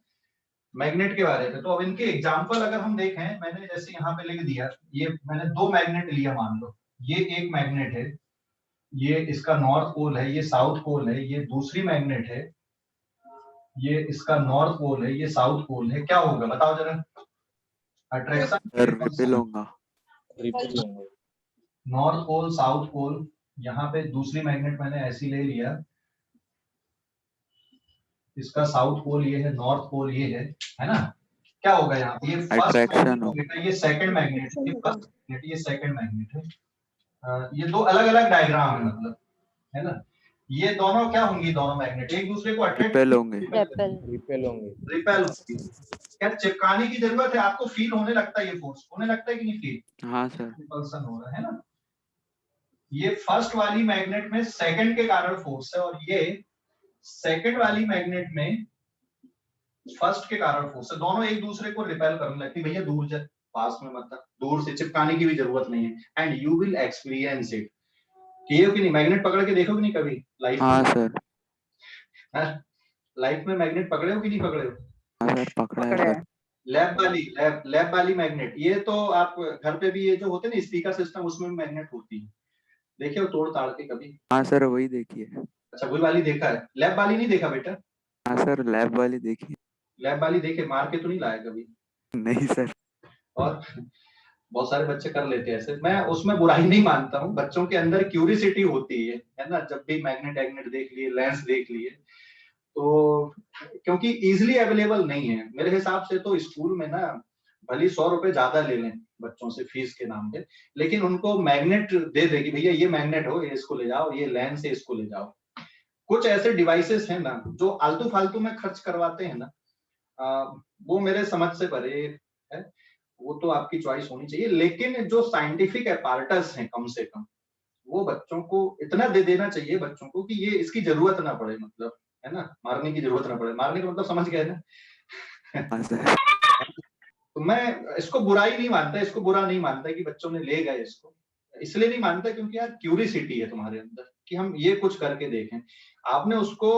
मैग्नेट के बारे पे। तो अब इनके एग्जांपल अगर हम देखें, मैंने जैसे यहाँ पे लिख दिया, ये मैंने दो मैग्नेट लिया, मान लो ये एक मैग्नेट है, ये इसका नॉर्थ पोल है, ये साउथ पोल है, ये दूसरी मैग्नेट है, ये इसका नॉर्थ पोल है, ये साउथ पोल है, क्या होगा बताओ जरा? अट्रैक्शन रिपेल होगा। नॉर्थ पोल साउथ पोल, यहाँ पे दूसरी मैग्नेट मैंने ऐसी ले लिया, इसका साउथ पोल ये है, नॉर्थ पोल ये है ना? क्या होगा यहाँ पे? ये फर्स्ट Attraction मैग्नेट है, ये सेकंड मैग्नेट है, ये फर्स्ट मैग्नेट, ये सेकंड मैग्नेट है। ये दो अलग अलग डायग्राम है, मतलब, है ना? ये दोनों क्या होंगी? दोनों मैग्नेट एक दूसरे को अट्रैक्ट रिपेल होंगे। रिपेल होंगी। क्या चिपकाने की जरूरत है? आपको फील होने लगता है, ये फोर्स होने लगता है कि नहीं फील? हाँ सर। रिपल्सन हो रहा है ना? ये फर्स्ट वाली मैग्नेट में सेकंड के कारण फोर्स है, और ये सेकंड वाली मैग्नेट में फर्स्ट के कारण फोर्स है। दोनों एक दूसरे को रिपेल करने लगती है। भैया दूर जा, पास में मत, दूर से, चिपकाने की भी जरूरत नहीं है। And you will experience it. किए हो कि नहीं? मैग्नेट पकड़ के देखो कि नहीं कभी लाइफ में? हाँ सर। लाइफ में मैग्नेट पकड़े हो कि नहीं पकड़े हो? हाँ सर, पकड़ा है सर। लैब वाली मैग्नेट, ये तो आप घर पे भी, ये जो होते हैं ना स्पीकर सिस्टम, उसमें भी मैग्नेट होती है, देखे हो तोड़ ताड़ के कभी? हाँ सर, वही देखिए। अच्छा, वही वाली देखा है, लैब वाली नहीं देखा बेटा? हाँ सर, लैब वाली देखिए। लैब वाली देखे, मार के तो नहीं लाया कभी? नहीं सर। और बहुत सारे बच्चे कर लेते हैं ऐसे, मैं उसमें बुराई नहीं मानता हूँ, बच्चों के अंदर क्यूरियोसिटी होती है ना? जब भी मैग्नेट एग्नेट देख लिए, लेंस देख लिए, तो क्योंकि इजिली अवेलेबल नहीं है मेरे हिसाब से, तो स्कूल में ना भले 100 रुपए ज्यादा ले लें बच्चों से फीस के नाम पे, लेकिन उनको मैग्नेट दे देगी, भैया ये मैग्नेट हो, ये इसको ले जाओ, ये लेंस है, इसको ले जाओ। कुछ ऐसे डिवाइसेस हैं ना जो आलतू फालतू में खर्च करवाते हैं ना, वो मेरे समझ से परे है, वो तो आपकी चॉइस होनी चाहिए, लेकिन जो साइंटिफिक एपार्टस हैं कम से कम, वो बच्चों को इतना दे देना चाहिए बच्चों को कि ये इसकी जरूरत ना पड़े, मतलब, है ना? मारने की जरूरत ना पड़े। मारने का मतलब समझ गए ना? हाँ सर। तो मैं इसको बुराई नहीं मानता, इसको बुरा नहीं मानता कि बच्चों ने ले गए इसको, इसलिए नहीं मानता क्योंकि यार क्यूरियोसिटी है तुम्हारे अंदर कि हम ये कुछ करके देखें। आपने उसको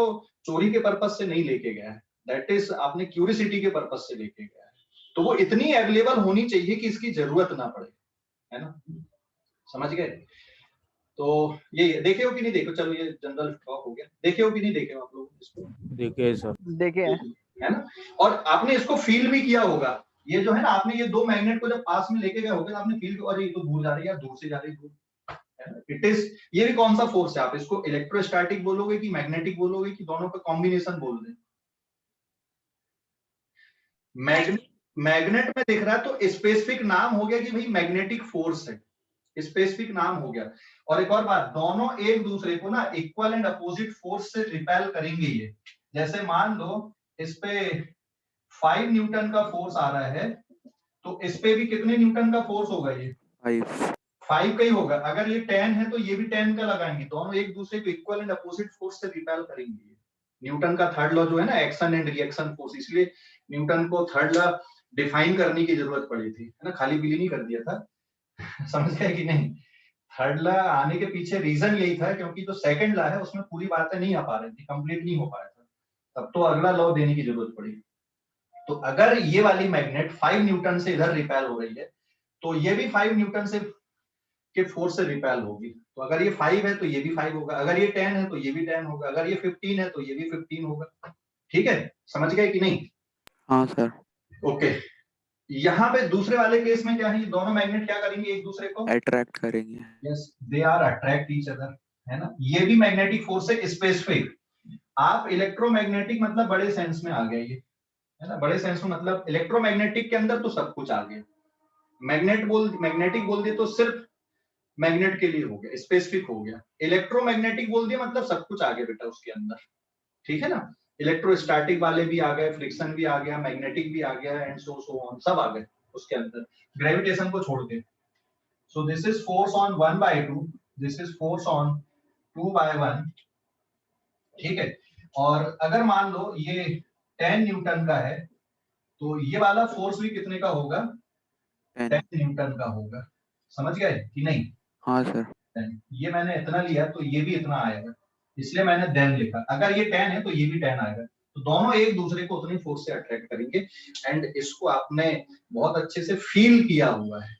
चोरी के पर्पस से नहीं लेके गया है, दैट इज आपने क्यूरियोसिटी के पर्पस से लेके गया है। तो वो इतनी अवेलेबल होनी चाहिए कि इसकी जरूरत ना पड़े, है ना, समझ गए। तो ये देखे हो कि नहीं देखे हो, चलो ये जनरल टॉक हो गया, देखे हो कि नहीं देखे हो आप लोग इसको, देखे सर। देखे हैं। है ना, और आपने इसको फील भी किया होगा, ये जो है ना, आपने ये दो मैग्नेट को जब पास में लेके गए होगे तो आपने फील किया, अरे ये तो दूर जा रही है, दूर से जा रही है, इट इज, ये भी कौन सा फोर्स है, आप इसको इलेक्ट्रोस्टैटिक बोलोगे कि मैग्नेटिक बोलोगे कि दोनों का कॉम्बिनेशन बोल दें। मैग्नेट में दिख रहा है तो स्पेसिफिक नाम हो गया कि भाई मैग्नेटिक फोर्स है, स्पेसिफिक नाम हो गया। और एक और बात, दोनों एक दूसरे को ना इक्वल एंड अपोजिट फोर्स से रिपेल करेंगे ये। जैसे मान लो इस पे 5 न्यूटन का फोर्स आ रहा है, तो इस पे भी कितने न्यूटन का फोर्स होगा, ये 5 का ही होगा। अगर ये 10 है तो ये भी 10 का लगाएंगे, दोनों एक दूसरे को इक्वल एंड अपोजिट फोर्स से रिपेल करेंगे। न्यूटन का थर्ड लॉ जो है ना, एक्शन एंड रिएक्शन फोर्स, इसलिए न्यूटन को थर्ड लॉ डिफाइन करने की जरूरत पड़ी थी, है ना, खाली बिली नहीं कर दिया था। समझ गए कि नहीं। थर्ड लॉ आने के पीछे रीजन यही था क्योंकि जो सेकंड लॉ है उसमें पूरी बातें नहीं आ पा रही थी, कंप्लीट नहीं हो पाया था, तब तो अगला लॉ देने की जरूरत पड़ी। तो अगर ये वाली मैग्नेट 5 न्यूटन से इधर रिपेल हो रही है तो ये भी 5 न्यूटन से के फोर्स से रिपेल होगी। तो अगर ये 5 है तो ये भी 5 होगा, अगर ये 10 है तो ये भी 10 होगा, अगर ये 15 है तो ये भी 15 होगा। ठीक है, समझ गए कि नहीं। हाँ सर। ओके, यहाँ पे दूसरे वाले केस में क्या है, ये दोनों मैग्नेट क्या करेंगे, एक दूसरे को अट्रैक्ट करेंगे। Yes, they are attract each other, है ना। ये भी मैग्नेटिक फोर्स है स्पेसिफिक। आप इलेक्ट्रोमैग्नेटिक मतलब बड़े सेंस में आ गया ये, है ना, बड़े सेंस में मतलब इलेक्ट्रोमैग्नेटिक के अंदर तो सब कुछ आ गया। मैग्नेटिक बोल दिए तो सिर्फ मैग्नेट के लिए हो गया, स्पेसिफिक हो गया। इलेक्ट्रोमैग्नेटिक बोल दिया मतलब सब कुछ आ गया बेटा उसके अंदर, ठीक है ना। इलेक्ट्रोस्टैटिक वाले भी आ गए, फ्रिक्शन भी आ गया, मैग्नेटिक भी आ गया, एंड सो ऑन, सब आ गए उसके अंदर, ग्रेविटेशन को छोड़ के। So this is force on 1/2, this is force on 2/1, ठीक है। और अगर मान लो ये 10 न्यूटन का है तो ये वाला फोर्स भी कितने का होगा, 10 न्यूटन का होगा। समझ गए कि नहीं। हाँ सर। ये मैंने इतना लिया तो ये भी इतना आएगा, इसलिए मैंने 10 लिखा। अगर ये 10 है तो ये भी 10 आएगा, तो दोनों एक दूसरे को उतनी फोर्स से अट्रैक्ट करेंगे। एंड इसको आपने बहुत अच्छे से फील किया हुआ है,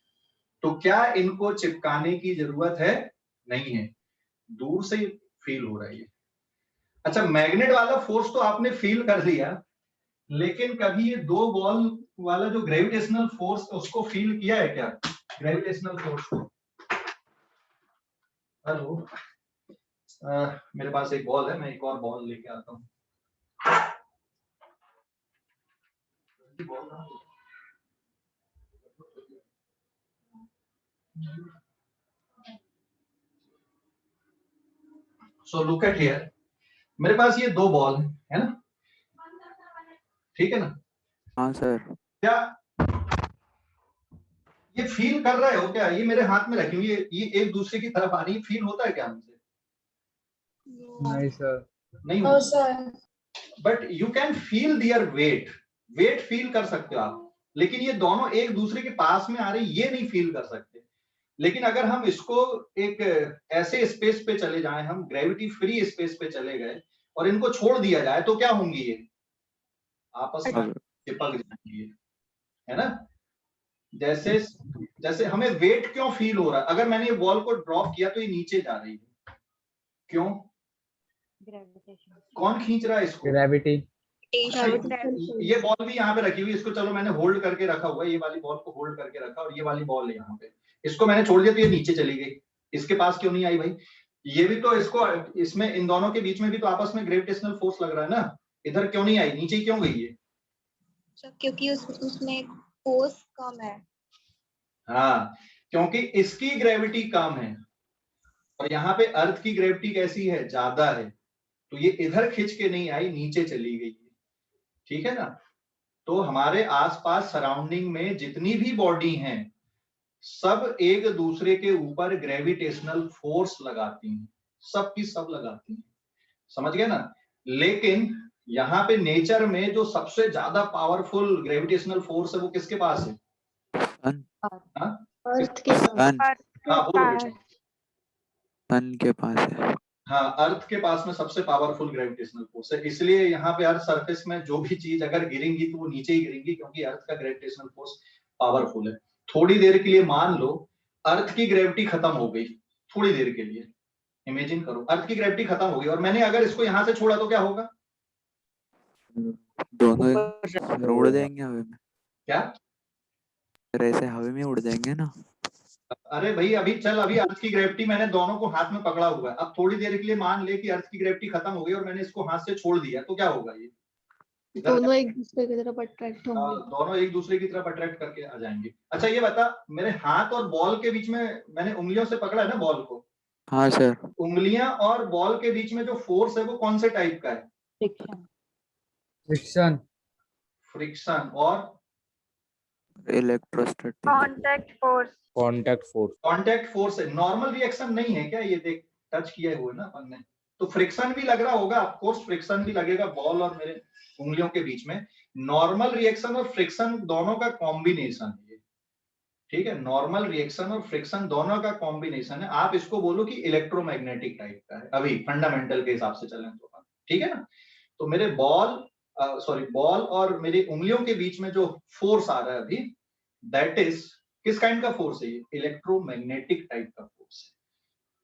तो क्या इनको चिपकाने की जरूरत है, नहीं है, दूर से फील हो रही है। अच्छा, मैग्नेट वाला फोर्स तो आपने फील कर लिया, लेकिन कभी ये दो बॉल वाला जो ग्रेविटेशनल फोर्स उसको फील किया है क्या, ग्रेविटेशनल फोर्स को। हेलो, मेरे पास एक बॉल है, मैं एक और बॉल लेके आता हूँ। सो लुक एट हियर, मेरे पास ये दो बॉल है ना, ठीक है ना। हाँ सर। क्या ये फील कर रहे हो क्या, ये मेरे हाथ में रखी हुई ये एक दूसरे की तरफ आ रही है, फील होता है क्या हमसे। नहीं सर। नहीं होता, but you can feel their weight, weight फील कर सकते हो आप, लेकिन ये दोनों एक दूसरे के पास में आ रही ये नहीं फील कर सकते। लेकिन अगर हम इसको एक ऐसे स्पेस पे चले जाएं, हम ग्रेविटी फ्री स्पेस पे चले गए और इनको छोड़ दिया जाए तो क्या होंगी, ये आपस में चिपक जाएंगी, है ना। जैसे जैसे हमें वेट क्यों फील हो रहा है, अगर मैंने ये बॉल को ड्रॉप किया तो ये नीचे जा रही है, क्यों, कौन खींच रहा है इसको, ग्रेविटी। ये बॉल भी यहाँ पे रखी हुई, इसको चलो मैंने होल्ड करके रखा हुआ है, ये वाली बॉल को होल्ड करके रखा, और ये वाली बॉल है यहाँ पे, इसको मैंने छोड़ दिया तो ये नीचे चली गई, इसके पास क्यों नहीं आई भाई। ये भी तो इसको, इसमें इन दोनों के बीच में भी तो आपस में ग्रेविटेशनल फोर्स लग रहा है ना, इधर क्यों नहीं आई, नीचे क्यों गई है, क्योंकि उसमें फोर्स कम है। हाँ, क्योंकि इसकी ग्रेविटी कम है और यहाँ पे अर्थ की ग्रेविटी कैसी है, ज्यादा है, तो ये इधर खिंच के नहीं आई, नीचे चली गई, ठीक है ना। तो हमारे आसपास सराउंडिंग में जितनी भी बॉडी हैं सब एक दूसरे के ऊपर ग्रेविटेशनल फोर्स लगाती हैं, सब की सब लगाती हैं, समझ गए ना। लेकिन यहाँ पे नेचर में जो सबसे ज्यादा पावरफुल ग्रेविटेशनल फोर्स है वो किसके पास है, अर्थ के सन। हाँ बोलो बेटा, सन के पास है। हाँ, अर्थ के पास में सबसे पावरफुल ग्रेविटेशनल फोर्स है, इसलिए यहाँ पे अर्थ सरफेस में जो भी चीज अगर गिरेंगी तो वो नीचे ही गिरेंगी, क्योंकि अर्थ का ग्रेविटेशनल फोर्स पावरफुल है। थोड़ी देर के लिए मान लो अर्थ की ग्रेविटी खत्म हो गई, थोड़ी देर के लिए इमेजिन करो अर्थ की ग्रेविटी खत्म हो गई और मैंने अगर इसको यहाँ से छोड़ा तो क्या होगा? दोनों ऊपर से उड़ जाएंगे हवा में। क्या? फिर ऐसे हवा में उड़ जाएंगे ना। अरे भाई अभी अर्थ की ग्रेविटी मैंने दोनों को हाथ में पकड़ा हुआ है, अब थोड़ी देर के लिए मान ले कि अर्थ की ग्रेविटी खत्म हो गई और मैंने इसको हाथ से छोड़ दिया तो क्या होगा? ये दोनों एक दूसरे की तरफ अट्रैक्ट होंगे। दोनों एक दूसरे की तरफ अट्रैक्ट करके आ जाएंगे। अच्छा ये बता, मेरे हाथ और बॉल के बीच में मैंने उंगलियों से पकड़ा है ना बॉल को, हाँ सर। उंगलियां और बॉल के बीच में जो फोर्स है वो कौन से टाइप का है? फ्रिक्शन। फ्रिक्शन। और electrostatic. Contact force. Contact force है। नॉर्मल रिएक्शन नहीं है क्या? ये देख टच किया हुआ है ना अपन ने, तो फ्रिक्शन भी लग रहा होगा, ऑफ कोर्स फ्रिक्शन भी लगेगा बॉल और मेरे उंगलियों के बीच में। नॉर्मल रिएक्शन और फ्रिक्शन दोनों का कॉम्बिनेशन है ये, ठीक है? नॉर्मल रिएक्शन और फ्रिक्शन दोनों का कॉम्बिनेशन है। आप इसको बोलो कि इलेक्ट्रोमैग्नेटिक टाइप का है, अभी फंडामेंटल के हिसाब से चलें तो, ठीक है ना? तो मेरे बॉल और मेरी उंगलियों के बीच में जो फोर्स आ रहा है अभी, दैट इज किस काइंड का फोर्स है? ये इलेक्ट्रोमैग्नेटिक टाइप का फोर्स है।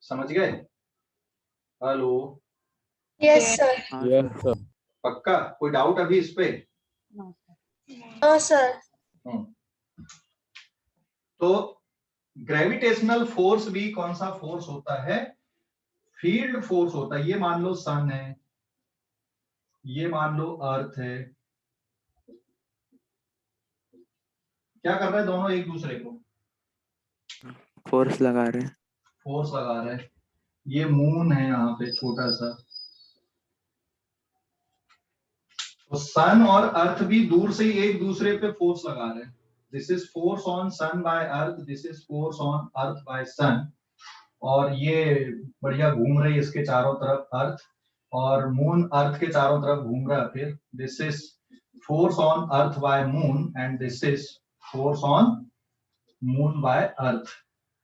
समझ गए? Hello? Yes sir. Yes sir. पक्का? कोई डाउट अभी इस पे? No sir. तो ग्रेविटेशनल फोर्स भी कौन सा फोर्स होता है? फील्ड फोर्स होता है। ये मान लो सन है, ये मान लो अर्थ है, क्या कर रहे हैं दोनों? एक दूसरे को फोर्स लगा रहे हैं। फोर्स लगा रहे हैं। ये मून है यहाँ पे छोटा सा, तो सन और अर्थ भी दूर से ही एक दूसरे पे फोर्स लगा रहे हैं। This is force on sun by earth, this is force on earth by sun. और ये बढ़िया घूम रही है इसके चारों तरफ अर्थ, और मून अर्थ के चारों तरफ घूम रहा है। फिर this is force on earth by moon and this is force on moon by earth.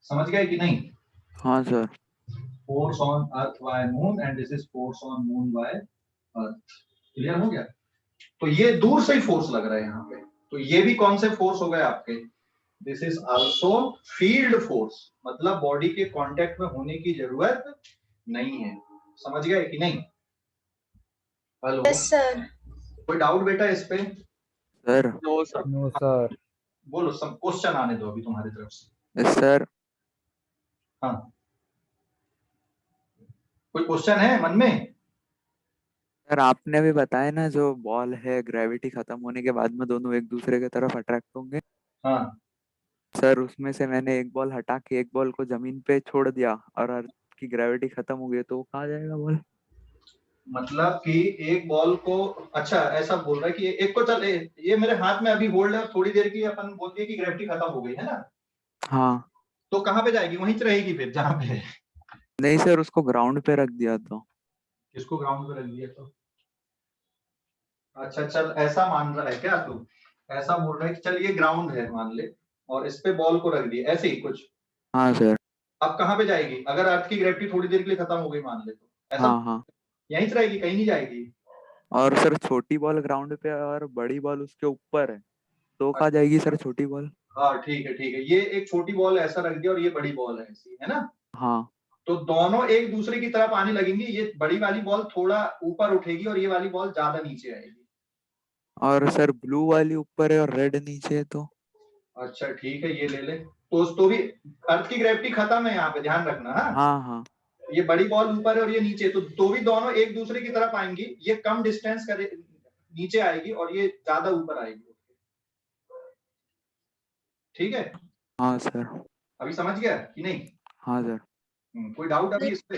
समझ गए कि नहीं? हाँ sir. Force on earth by moon and this is force on moon by earth. Clear हो गया? तो ये दूर से ही फोर्स लग रहा है यहाँ पे, तो ये भी कौन से फोर्स हो गए आपके? This is also field force, मतलब बॉडी के कांटेक्ट में होने की जरूरत नहीं है। समझ गए कि नहीं? हेलो? Yes sir. कोई डाउट बेटा इस पे? सर। No sir. बोलो, सब क्वेश्चन आने दो अभी तुम्हारी तरफ से। Yes sir. हाँ, कोई क्वेश्चन है मन में? सर आपने अभी बताया ना, जो बॉल है ग्रेविटी खत्म होने के बाद में दोनों एक दूसरे की तरफ अट्रैक्ट होंगे। हाँ, सर उसमें से मैंने एक बॉल हटा के एक बॉल को जमीन पे छोड़ दिया और अर्थ की ग्रेविटी खत्म हो गई, तो वो कहाँ जाएगा बॉल? मतलब कि एक बॉल को, अच्छा ऐसा बोल रहा है कि एक को चल, ये मेरे हाथ में अभी होल्ड है, थोड़ी देर की अपन बोलती है कि ग्रेविटी खत्म हो गई है ना, हाँ। तो कहाँ पे जाएगी? वहीं पे रहेगी फिर जहाँ पे है। नहीं सर, उसको ग्राउंड पे रख दिया तो। किसको ग्राउंड पे रख दिया तो? अच्छा चल, ऐसा मान रहा है क्या तू? ऐसा बोल रहा है कि चल ये ग्राउंड है मान ले, और इस पे बॉल को रख दिया, ऐसे ही कुछ। हाँ सर। अब कहाँ पे जाएगी अगर अर्थ की ग्रेविटी थोड़ी देर के लिए खत्म हो गई मान ले तो? ऐसा हाँ हाँ। यहीं से रहेगी, कहीं नहीं जाएगी। और सर छोटी बॉल ग्राउंड पे और बड़ी बॉल उसके ऊपर है, तो कहाँ जाएगी सर छोटी बॉल? हाँ ठीक है ठीक है, ये एक छोटी बॉल ऐसा रख दिया और ये बड़ी बॉल है ऐसी, है ना? हाँ। तो दोनों एक दूसरे की तरफ आने लगेंगी। ये बड़ी वाली बॉल थोड़ा ऊपर उठेगी और ये वाली बॉल ज्यादा नीचे आएगी। और सर ब्लू वाली ऊपर है और रेड नीचे है तो? अच्छा ठीक है, ये ले ले। तो भी अर्थ की ग्रेविटी खत्म है यहाँ पे, ध्यान रखना। हाँ हाँ हाँ। ये बड़ी बॉल ऊपर है और ये नीचे, तो भी दोनों एक दूसरे की तरफ आएंगी। ये कम डिस्टेंस करे नीचे आएगी और ये ज्यादा ऊपर आएगी। ठीक है? हाँ सर। अभी समझ गया कि नहीं? हाँ सर। कोई डाउट अभी इस पे?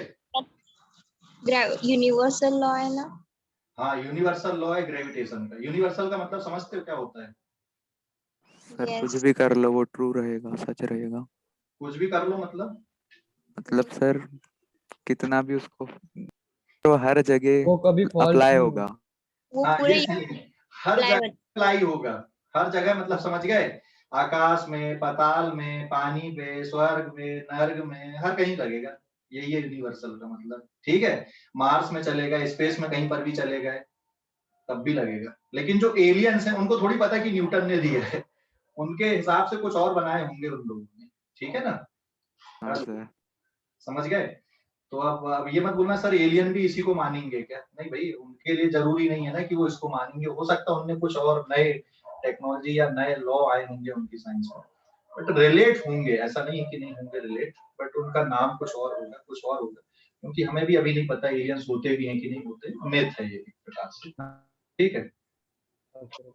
यूनिवर्सल लॉ है ना? हाँ, यूनिवर्सल लॉ है ग्रेविटेशन का। यूनिवर्सल का मतलब समझते हो क्या होता है? Sir Yes. कुछ भी कर लो वो ट्रू रहेगा, सच रहेगा। कुछ भी कर लो मतलब सर कितना भी उसको, तो हर जगह वो कभी false अप्लाई नहीं होगा। वो हाँ, पूरे ये सही है। हर जगह अप्लाई होगा। हर जगह मतलब समझ गए? आकाश में, पाताल में, पानी पे, स्वर्ग में, नर्क में, हर कहीं लगेगा। यही है यूनिवर्सल का मतलब, ठीक है। मार्स में चलेगा, स्पेस में कहीं पर भी चलेगा तब भी लगेगा। लेकिन जो एलियंस हैं उनको थोड़ी पता कि न्यूटन ने दिया है, उनके हिसाब से कुछ और बनाए होंगे उन लोगों ने, ठीक है ना। हाँ सर। समझ गए। तो अब ये मत बोलना सर एलियन भी इसी को मानेंगे क्या, नहीं भाई, उनके लिए जरूरी नहीं है ना कि वो इसको मानेंगे, हो सकता है उनने कुछ और नए टेक्नोलॉजी या नए लॉ आए होंगे उनकी साइंस में, बट रिलेट होंगे, ऐसा नहीं है कि नहीं होंगे रिलेट, बट उनका नाम कुछ और होगा, कुछ और होगा, क्योंकि हमें भी अभी नहीं पता एलियंस होते भी हैं कि नहीं होते, मिथ है ये एक प्रकार से, ठीक है।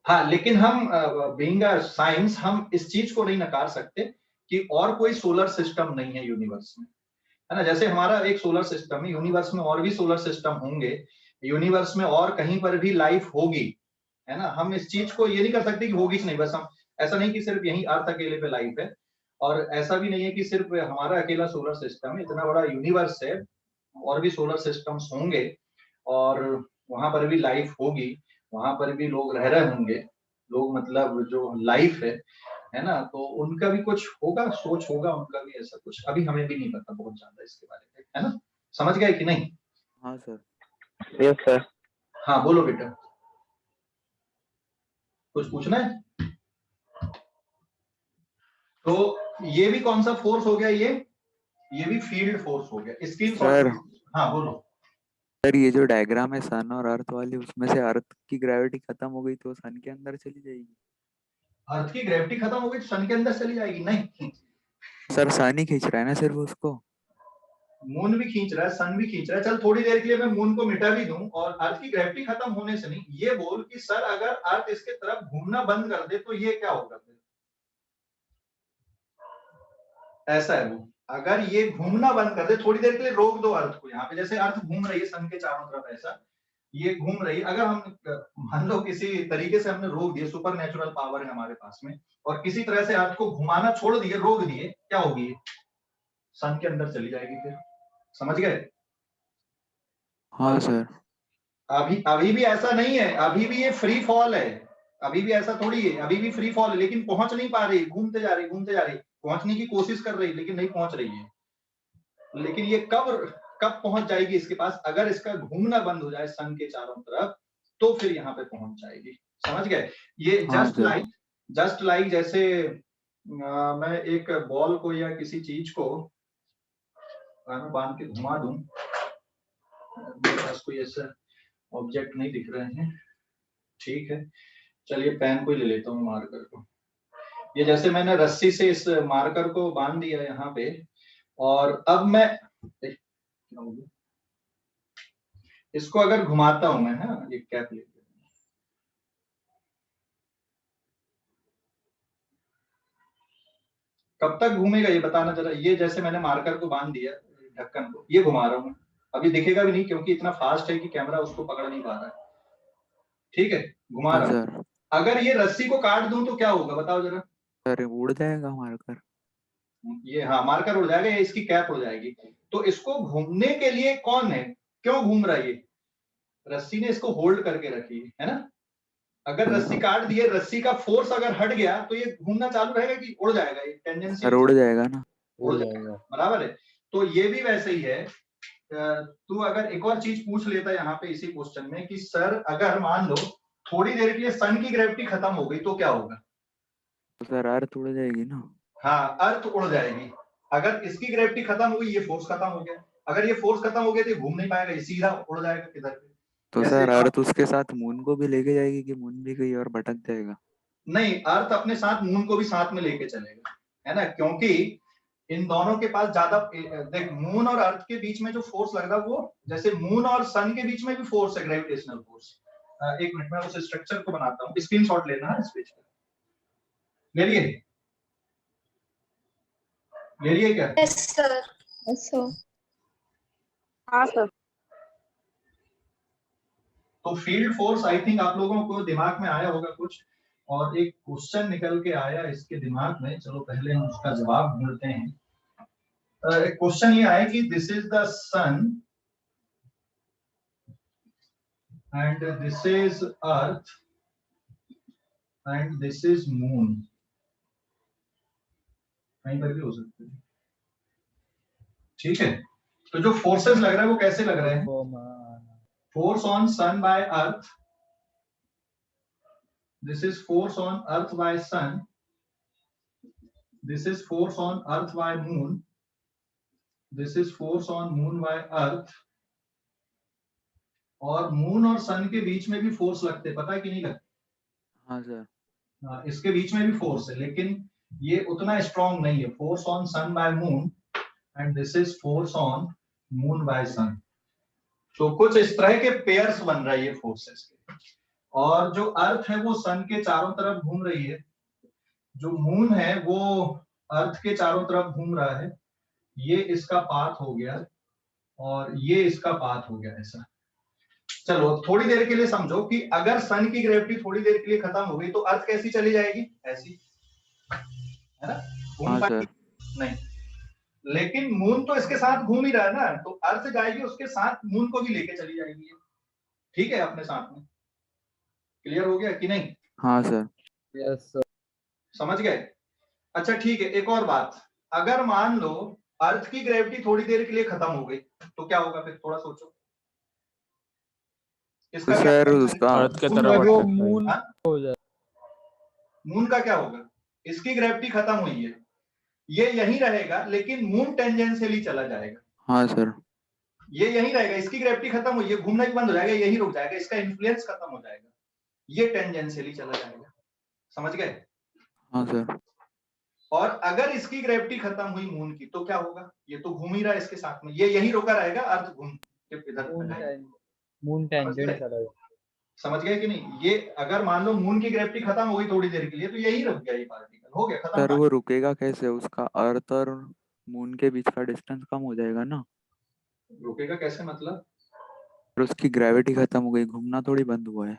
हाँ, लेकिन हम बीइंग अ साइंस हम इस चीज को नहीं नकार सकते कि और कोई सोलर सिस्टम नहीं है यूनिवर्स में, है ना। जैसे हमारा एक सोलर सिस्टम है, यूनिवर्स में और भी सोलर सिस्टम होंगे, यूनिवर्स में और कहीं पर भी लाइफ होगी, है ना। हम इस चीज को ये नहीं कर सकते कि होगी नहीं, बस हम ऐसा नहीं कि सिर्फ यही अर्थ अकेले पे लाइफ है, और ऐसा भी नहीं है कि सिर्फ हमारा अकेला सोलर सिस्टम है, इतना बड़ा यूनिवर्स है, और भी सोलर सिस्टम्स होंगे और वहां पर भी लाइफ होगी, वहां पर भी लोग रह रहे होंगे, लोग मतलब जो लाइफ है ना, तो उनका भी कुछ होगा, सोच होगा उनका भी, ऐसा कुछ अभी हमें भी नहीं पता बहुत ज्यादा इसके बारे में, है ना। समझ गए कि नहीं। हाँ सर। Yes, sir. हाँ बोलो बेटा, कुछ पूछना है। तो ये भी कौन सा फोर्स हो गया, ये भी फील्ड फोर्स हो गया, स्क्रीन सर। हाँ बोलो। सर ये जो डायग्राम है सन और अर्थ वाली, उसमें से अर्थ की ग्रेविटी खत्म हो गई तो सन के अंदर चली जाएगी। अर्थ की ग्रेविटी खत्म हो गई तो सन के अंदर चली जाएगी, नहीं सर सन ही खींच रहा है ना सिर्फ उसको। मून भी खींच रहा है, सन भी खींच रहा है, चल थोड़ी देर के लिए मैं मून को मिटा भी दूं, और अर्थ की ग्रेविटी खत्म होने से नहीं, ये बोल कि सर अगर अर्थ इसके तरफ घूमना बंद कर दे तो ये क्या होगा फिर, ऐसा है वो, अगर ये घूमना बंद कर दे, थोड़ी देर के लिए रोक दो अर्थ को, यहाँ पे जैसे अर्थ घूम रही है सन के चारों तरफ, ऐसा ये घूम रही है, अगर हम मान लो किसी तरीके से हमने रोक दिए, सुपर नेचुरल पावर है हमारे पास में, और किसी तरह से अर्थ को घुमाना छोड़ दिए, रोक दिए, क्या होगी, सन के अंदर चली जाएगी फिर। समझ गए। हाँ सर। अभी अभी भी ऐसा नहीं है, अभी भी ये फ्री फॉल है, अभी भी ऐसा थोड़ी है, अभी भी फ्री फॉल है, लेकिन पहुंच नहीं पा रही, घूमते जा रही, घूमते जा रही, पहुंचने की कोशिश कर रही लेकिन नहीं पहुंच रही है। लेकिन ये कब कब पहुंच जाएगी इसके पास, अगर इसका घूमना बंद हो जाए सन के चारों तरफ, तो फिर यहाँ पे पहुंच जाएगी। समझ गए। ये हाँ जस्ट लाइक जैसे मैं एक बॉल को या किसी चीज को बांध के घुमा दूं, मेरे पास कोई ऐसा ऑब्जेक्ट नहीं दिख रहे हैं, ठीक है, चलिए पेन को ही ले लेता हूँ, मार्कर को। ये जैसे मैंने रस्सी से इस मार्कर को बांध दिया यहाँ पे, और अब मैं इसको अगर घुमाता हूं मैं, है ना, एक कैप ले, कब तक घूमेगा ये बताना जरा। ये जैसे मैंने मार्कर को बांध दिया, ढक्कन को, ये घुमा रहा हूं, अभी दिखेगा भी नहीं क्योंकि इतना फास्ट है कि कैमरा उसको पकड़ नहीं पा रहा है, ठीक है, घुमा हाँ रहा हूं। सर। अगर ये रस्सी को काट दूं तो क्या होगा बताओ जरा। सर उड़ जाएगा मारकर। ये हाँ, मार्कर उड़ जाएगा, ये इसकी कैप उड़ जाएगी। तो इसको घूमने के लिए कौन है, क्यों घूम रहा है ये, रस्सी ने इसको होल्ड करके रखी है ना। अगर रस्सी काट दिए, रस्सी का फोर्स अगर हट गया तो ये घूमना चालू रहेगा कि उड़ जाएगा, ये टेंडेंसी सर उड़ जाएगा ना। उड़ जाएगा, बराबर है। तो ये भी वैसे ही है। तू अगर एक और चीज पूछ लेता यहाँ पे इसी क्वेश्चन में कि सर अगर मान लो थोड़ी देर के लिए सन की ग्रेविटी खत्म हो गई तो क्या होगा, तो सर अर्थ उड़ जाएगी ना। हाँ, अर्थ उड़ जाएगी। अगर इसकी ग्रेविटी खत्म हो गई, ये फोर्स खत्म हो गया, अगर ये फोर्स खत्म हो गया तो ये घूम नहीं पाएगा, ये सीधा उड़ जाएगा किधर पे। तो जैसे सर अर्थ उसके साथ मून को भी लेके जाएगी कि मून भी कहीं और भटक जाएगा। नहीं, अर्थ अपने साथ मून को भी साथ में लेके चलेगा, है ना, क्योंकि इन दोनों के पास ज्यादा, देख मून और अर्थ के बीच में जो फोर्स लग रहा है वो, जैसे मून और सन के बीच में भी फोर्स है, ग्रेविटेशनल फोर्स। एक मिनट में उस स्ट्रक्चर को बनाता हूँ, स्क्रीनशॉट लेना है इस पेज पे, ले लिए, ले लिए क्या। Yes, sir. सो हाँ सर। तो फील्ड फोर्स आई थिंक आप लोगों को दिमाग में आया होगा कुछ, और एक क्वेश्चन निकल के आया इसके दिमाग में, चलो पहले हम उसका जवाब ढूंढते हैं। क्वेश्चन ये आया कि this is the sun and this is earth and this is moon, कहीं पर भी हो सकते हैं, ठीक है। तो जो फोर्सेस लग रहा है वो कैसे लग रहे हैं? Oh man. Force on sun by earth. This is force on earth by sun. This is force on earth by moon. This is force on moon by earth. और मून और सन के बीच में भी फोर्स लगते, पता है कि नहीं लगते? हाँ सर। इसके बीच में भी फोर्स है, लेकिन ये उतना स्ट्रॉन्ग नहीं है. Force on sun by moon and this is force on moon by sun. तो कुछ इस तरह के पेयर्स बन रहा है ये फोर्सेस के. और जो अर्थ है वो सन के चारों तरफ घूम रही है, जो मून है वो अर्थ के चारों तरफ घूम रहा है. ये इसका पाथ हो गया और ये इसका पाथ हो गया. ऐसा चलो थोड़ी देर के लिए समझो कि अगर सन की ग्रेविटी थोड़ी देर के लिए खत्म हो गई तो अर्थ कैसी चली जाएगी? ऐसी, है ना? घूम पाएगी नहीं. लेकिन मून तो इसके साथ घूम ही रहा है ना, तो अर्थ जाएगी उसके साथ, मून को भी लेके चली जाएगी. ठीक है, अपने साथ में. क्लियर हो गया कि नहीं? हाँ सर। Yes sir. समझ गए? अच्छा ठीक है, एक और बात. अगर मान लो अर्थ की ग्रेविटी थोड़ी देर के लिए खत्म हो गई तो क्या होगा? फिर थोड़ा सोचो. इसका तो क्या सर होगा? उसका अर्थ के वो तरफ वो अट्रैक्ट मून हाँ? हो जाए. मून का क्या होगा? इसकी ग्रेविटी खत्म हुई है, ये यहीं रहेगा, लेकिन मून टेंजेंशियली चला जाएगा. हाँ सर। ये यहीं रहेगा, इसकी ग्रेविटी खत्म हुई है, घूमना ही बंद हो जाएगा, यही रुक जाएगा, इसका इन्फ्लुएंस खत्म हो जाएगा, ये टेंजेंशियली चला जाएगा. समझ गए? हाँ सर। और अगर इसकी ग्रेविटी खत्म हुई मून की तो क्या होगा? ये तो घूम ही रहा है इसके साथ में, ये यहीं रुका रहेगा, अर्थ घूम के इधर मून जाएगा. मून टेंजेंट चला जाए. समझ गए कि नहीं? ये अगर मान लो मून की ग्रेविटी खत्म हो गई थोड़ी देर के लिए तो यही रुक गया, ये पार्टिकल हो गया खत्म. सर वो रुकेगा कैसे? उसका अर्थ और मून के बीच का डिस्टेंस कम हो जाएगा ना. रुकेगा कैसे मतलब? और उसकी ग्रेविटी खत्म हो गई, घूमना थोड़ी बंद हुआ है.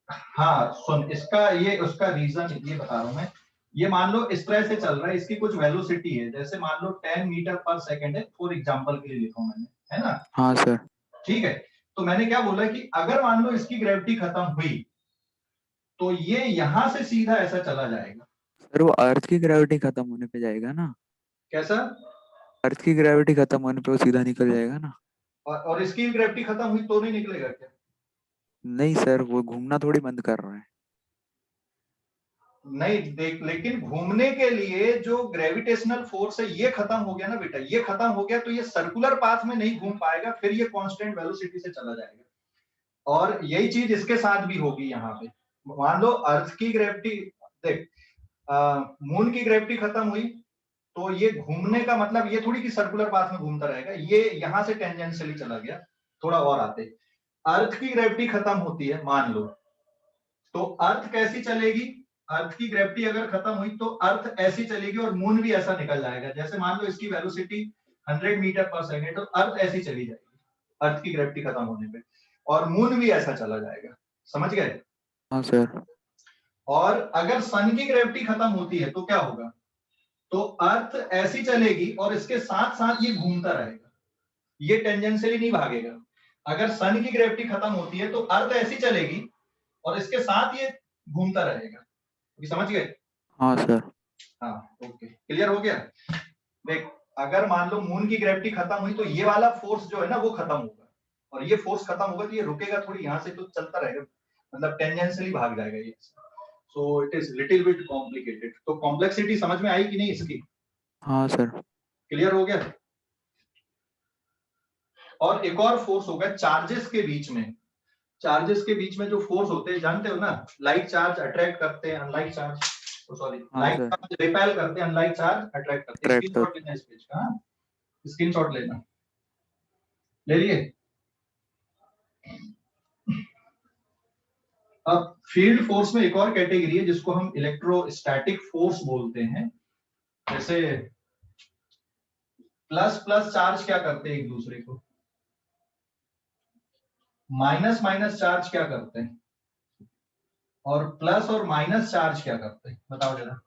हाँ सुन, इसका ये उसका रीजन ये बता रहा हूं मैं. ये मान लो इस तरह से चल रहा है, इसकी कुछ वेलोसिटी है, जैसे मान लो 10 मीटर पर सेकंड है, फॉर एग्जांपल के लिए लिखा हूं मैंने, है ना? हाँ सर। ठीक है, तो मैंने क्या बोला कि अगर मान लो इसकी ग्रेविटी खत्म हुई तो ये यहां से सीधा ऐसा चला जाएगा. सर वो अर्थ की ग्रेविटी खत्म होने पे जाएगा ना. कैसा? अर्थ की ग्रेविटी खत्म होने पे वो सीधा निकल जाएगा ना. और इसकी ग्रेविटी खत्म हुई तो नहीं निकलेगा क्या? नहीं सर, वो घूमना थोड़ी बंद कर रहा है. नहीं देख, लेकिन घूमने के लिए जो ग्रेविटेशनल फोर्स है ये खत्म हो गया ना बेटा, ये खत्म हो गया तो ये सर्कुलर पाथ में नहीं घूम पाएगा, फिर ये कांस्टेंट वेलोसिटी से चला जाएगा. और यही चीज इसके साथ भी होगी. यहाँ पे मान लो अर्थ की ग्रेविटी, देख मून की ग्रेविटी खत्म हुई तो ये घूमने का मतलब ये थोड़ी कि सर्कुलर पाथ में घूमता रहेगा, ये यहां से टेंजेंशियली चला गया. थोड़ा और आते, अर्थ की ग्रेविटी खत्म होती है मान लो, तो अर्थ कैसी चलेगी? अर्थ की ग्रेविटी अगर खत्म हुई तो अर्थ ऐसी चलेगी और मून भी ऐसा निकल जाएगा. जैसे मान लो इसकी वेलोसिटी 100 मीटर पर सेकेंड, तो अर्थ ऐसी चली जाएगी अर्थ की ग्रेविटी खत्म होने पे, और मून भी ऐसा चला जाएगा. समझ गए? हाँ सर। और अगर सन की ग्रेविटी खत्म होती है तो क्या होगा? तो अर्थ ऐसी चलेगी और इसके साथ साथ ये घूमता रहेगा, ये टेंजेंशियली नहीं भागेगा. अगर सन की ग्रेविटी खत्म होती है तो अर्थ ऐसी चलेगी और इसके साथ ये घूमता रहेगा. समझ गए? हाँ सर। हाँ ओके, क्लियर हो गया? देख, अगर मान लो मून की ग्रेविटी खत्म हुई तो ये वाला फोर्स जो है ना वो खत्म होगा, और ये फोर्स खत्म होगा तो ये रुकेगा थोड़ी, यहाँ से तो चलता रहेगा, मतलब टेंजेंशियली भाग जाएगा ये. So it is little bit complicated. तो कॉम्प्लेक्सिटी समझ में आई कि नहीं इसकी? हाँ सर। क्लियर हो गया? और एक और फोर्स होगा चार्जेस के बीच में. चार्जेस के बीच में जो फोर्स होते हैं जानते हो ना, लाइक चार्ज अट्रैक्ट करते हैं, unlike charge, sorry like charge repel करते हैं, अनलाइक चार्ज अट्रैक्ट करते हैं. स्क्रीनशॉट लेना इस पेज का, स्क्रीनशॉट लेना. ले लिए? अब फील्ड फोर्स में एक और कैटेगरी है जिसको हम इलेक्ट्रोस्टैटिक फोर्स बोलते हैं. जैसे प्लस प्लस चार्ज क्या करते हैं एक दूसरे को, माइनस माइनस चार्ज क्या करते हैं, और प्लस और माइनस चार्ज क्या करते हैं? बताओ जरा.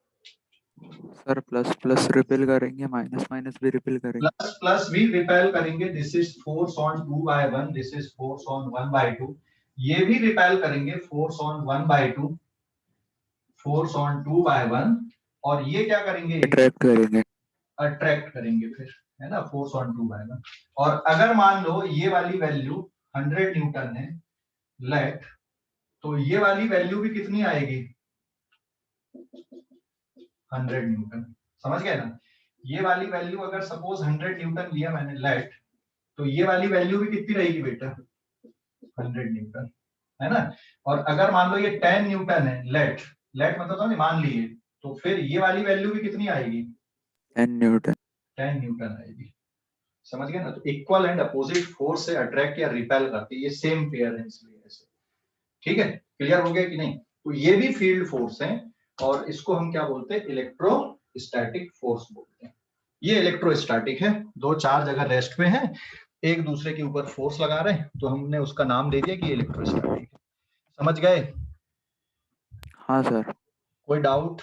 सर प्लस प्लस रिपेल करेंगे, माइनस माइनस भी रिपेल करेंगे. प्लस प्लस भी रिपेल करेंगे. This is force on 2/1, this is force on 1/2. ये भी रिपेल करेंगे, फोर्स ऑन 1/2, फोर्स ऑन 2/1. और ये क्या करेंगे? अट्रैक्ट करेंगे. अट्रैक्ट करेंगे. फिर है ना, फोर्स ऑन ट्यूब आएगा। और अगर मान लो ये वाली वैल्यू 100 न्यूटन है लेट, तो ये वाली वैल्यू भी कितनी आएगी, 100 न्यूटन। समझ गए ना, ये वाली वैल्यू अगर सपोज 100 न्यूटन लिया मैंने लेट, तो ये वाली वैल्यू भी कितनी रहेगी बेटा, 100 न्यूटन, है ना। और अगर मान लो ये 10 न्यूटन है लेट, लेट मतलब तो मान लिए, तो फिर ये वाली वैल्यू भी कितनी आएगी, 10 न्यूटन। 10 न्यूटन आएगी। समझ गए ना, तो इक्वल एंड अपोजिट फोर्स से अट्रैक्ट या रिपेल करती है, ये सेम पेयर है इसलिए ऐसे। ठीक है, क्लियर हो गया कि नहीं। तो ये भी फील्ड फोर्स है और इसको हम क्या बोलते हैं, इलेक्ट्रोस्टैटिक फोर्स बोलते हैं। ये इलेक्ट्रोस्टैटिक है, दो चार जगह रेस्ट पे है, एक दूसरे के ऊपर फोर्स लगा रहे हैं, तो हमने उसका नाम दे दिया कि इलेक्ट्रोस्टैटिक है। समझ गए? हाँ सर। कोई डाउट?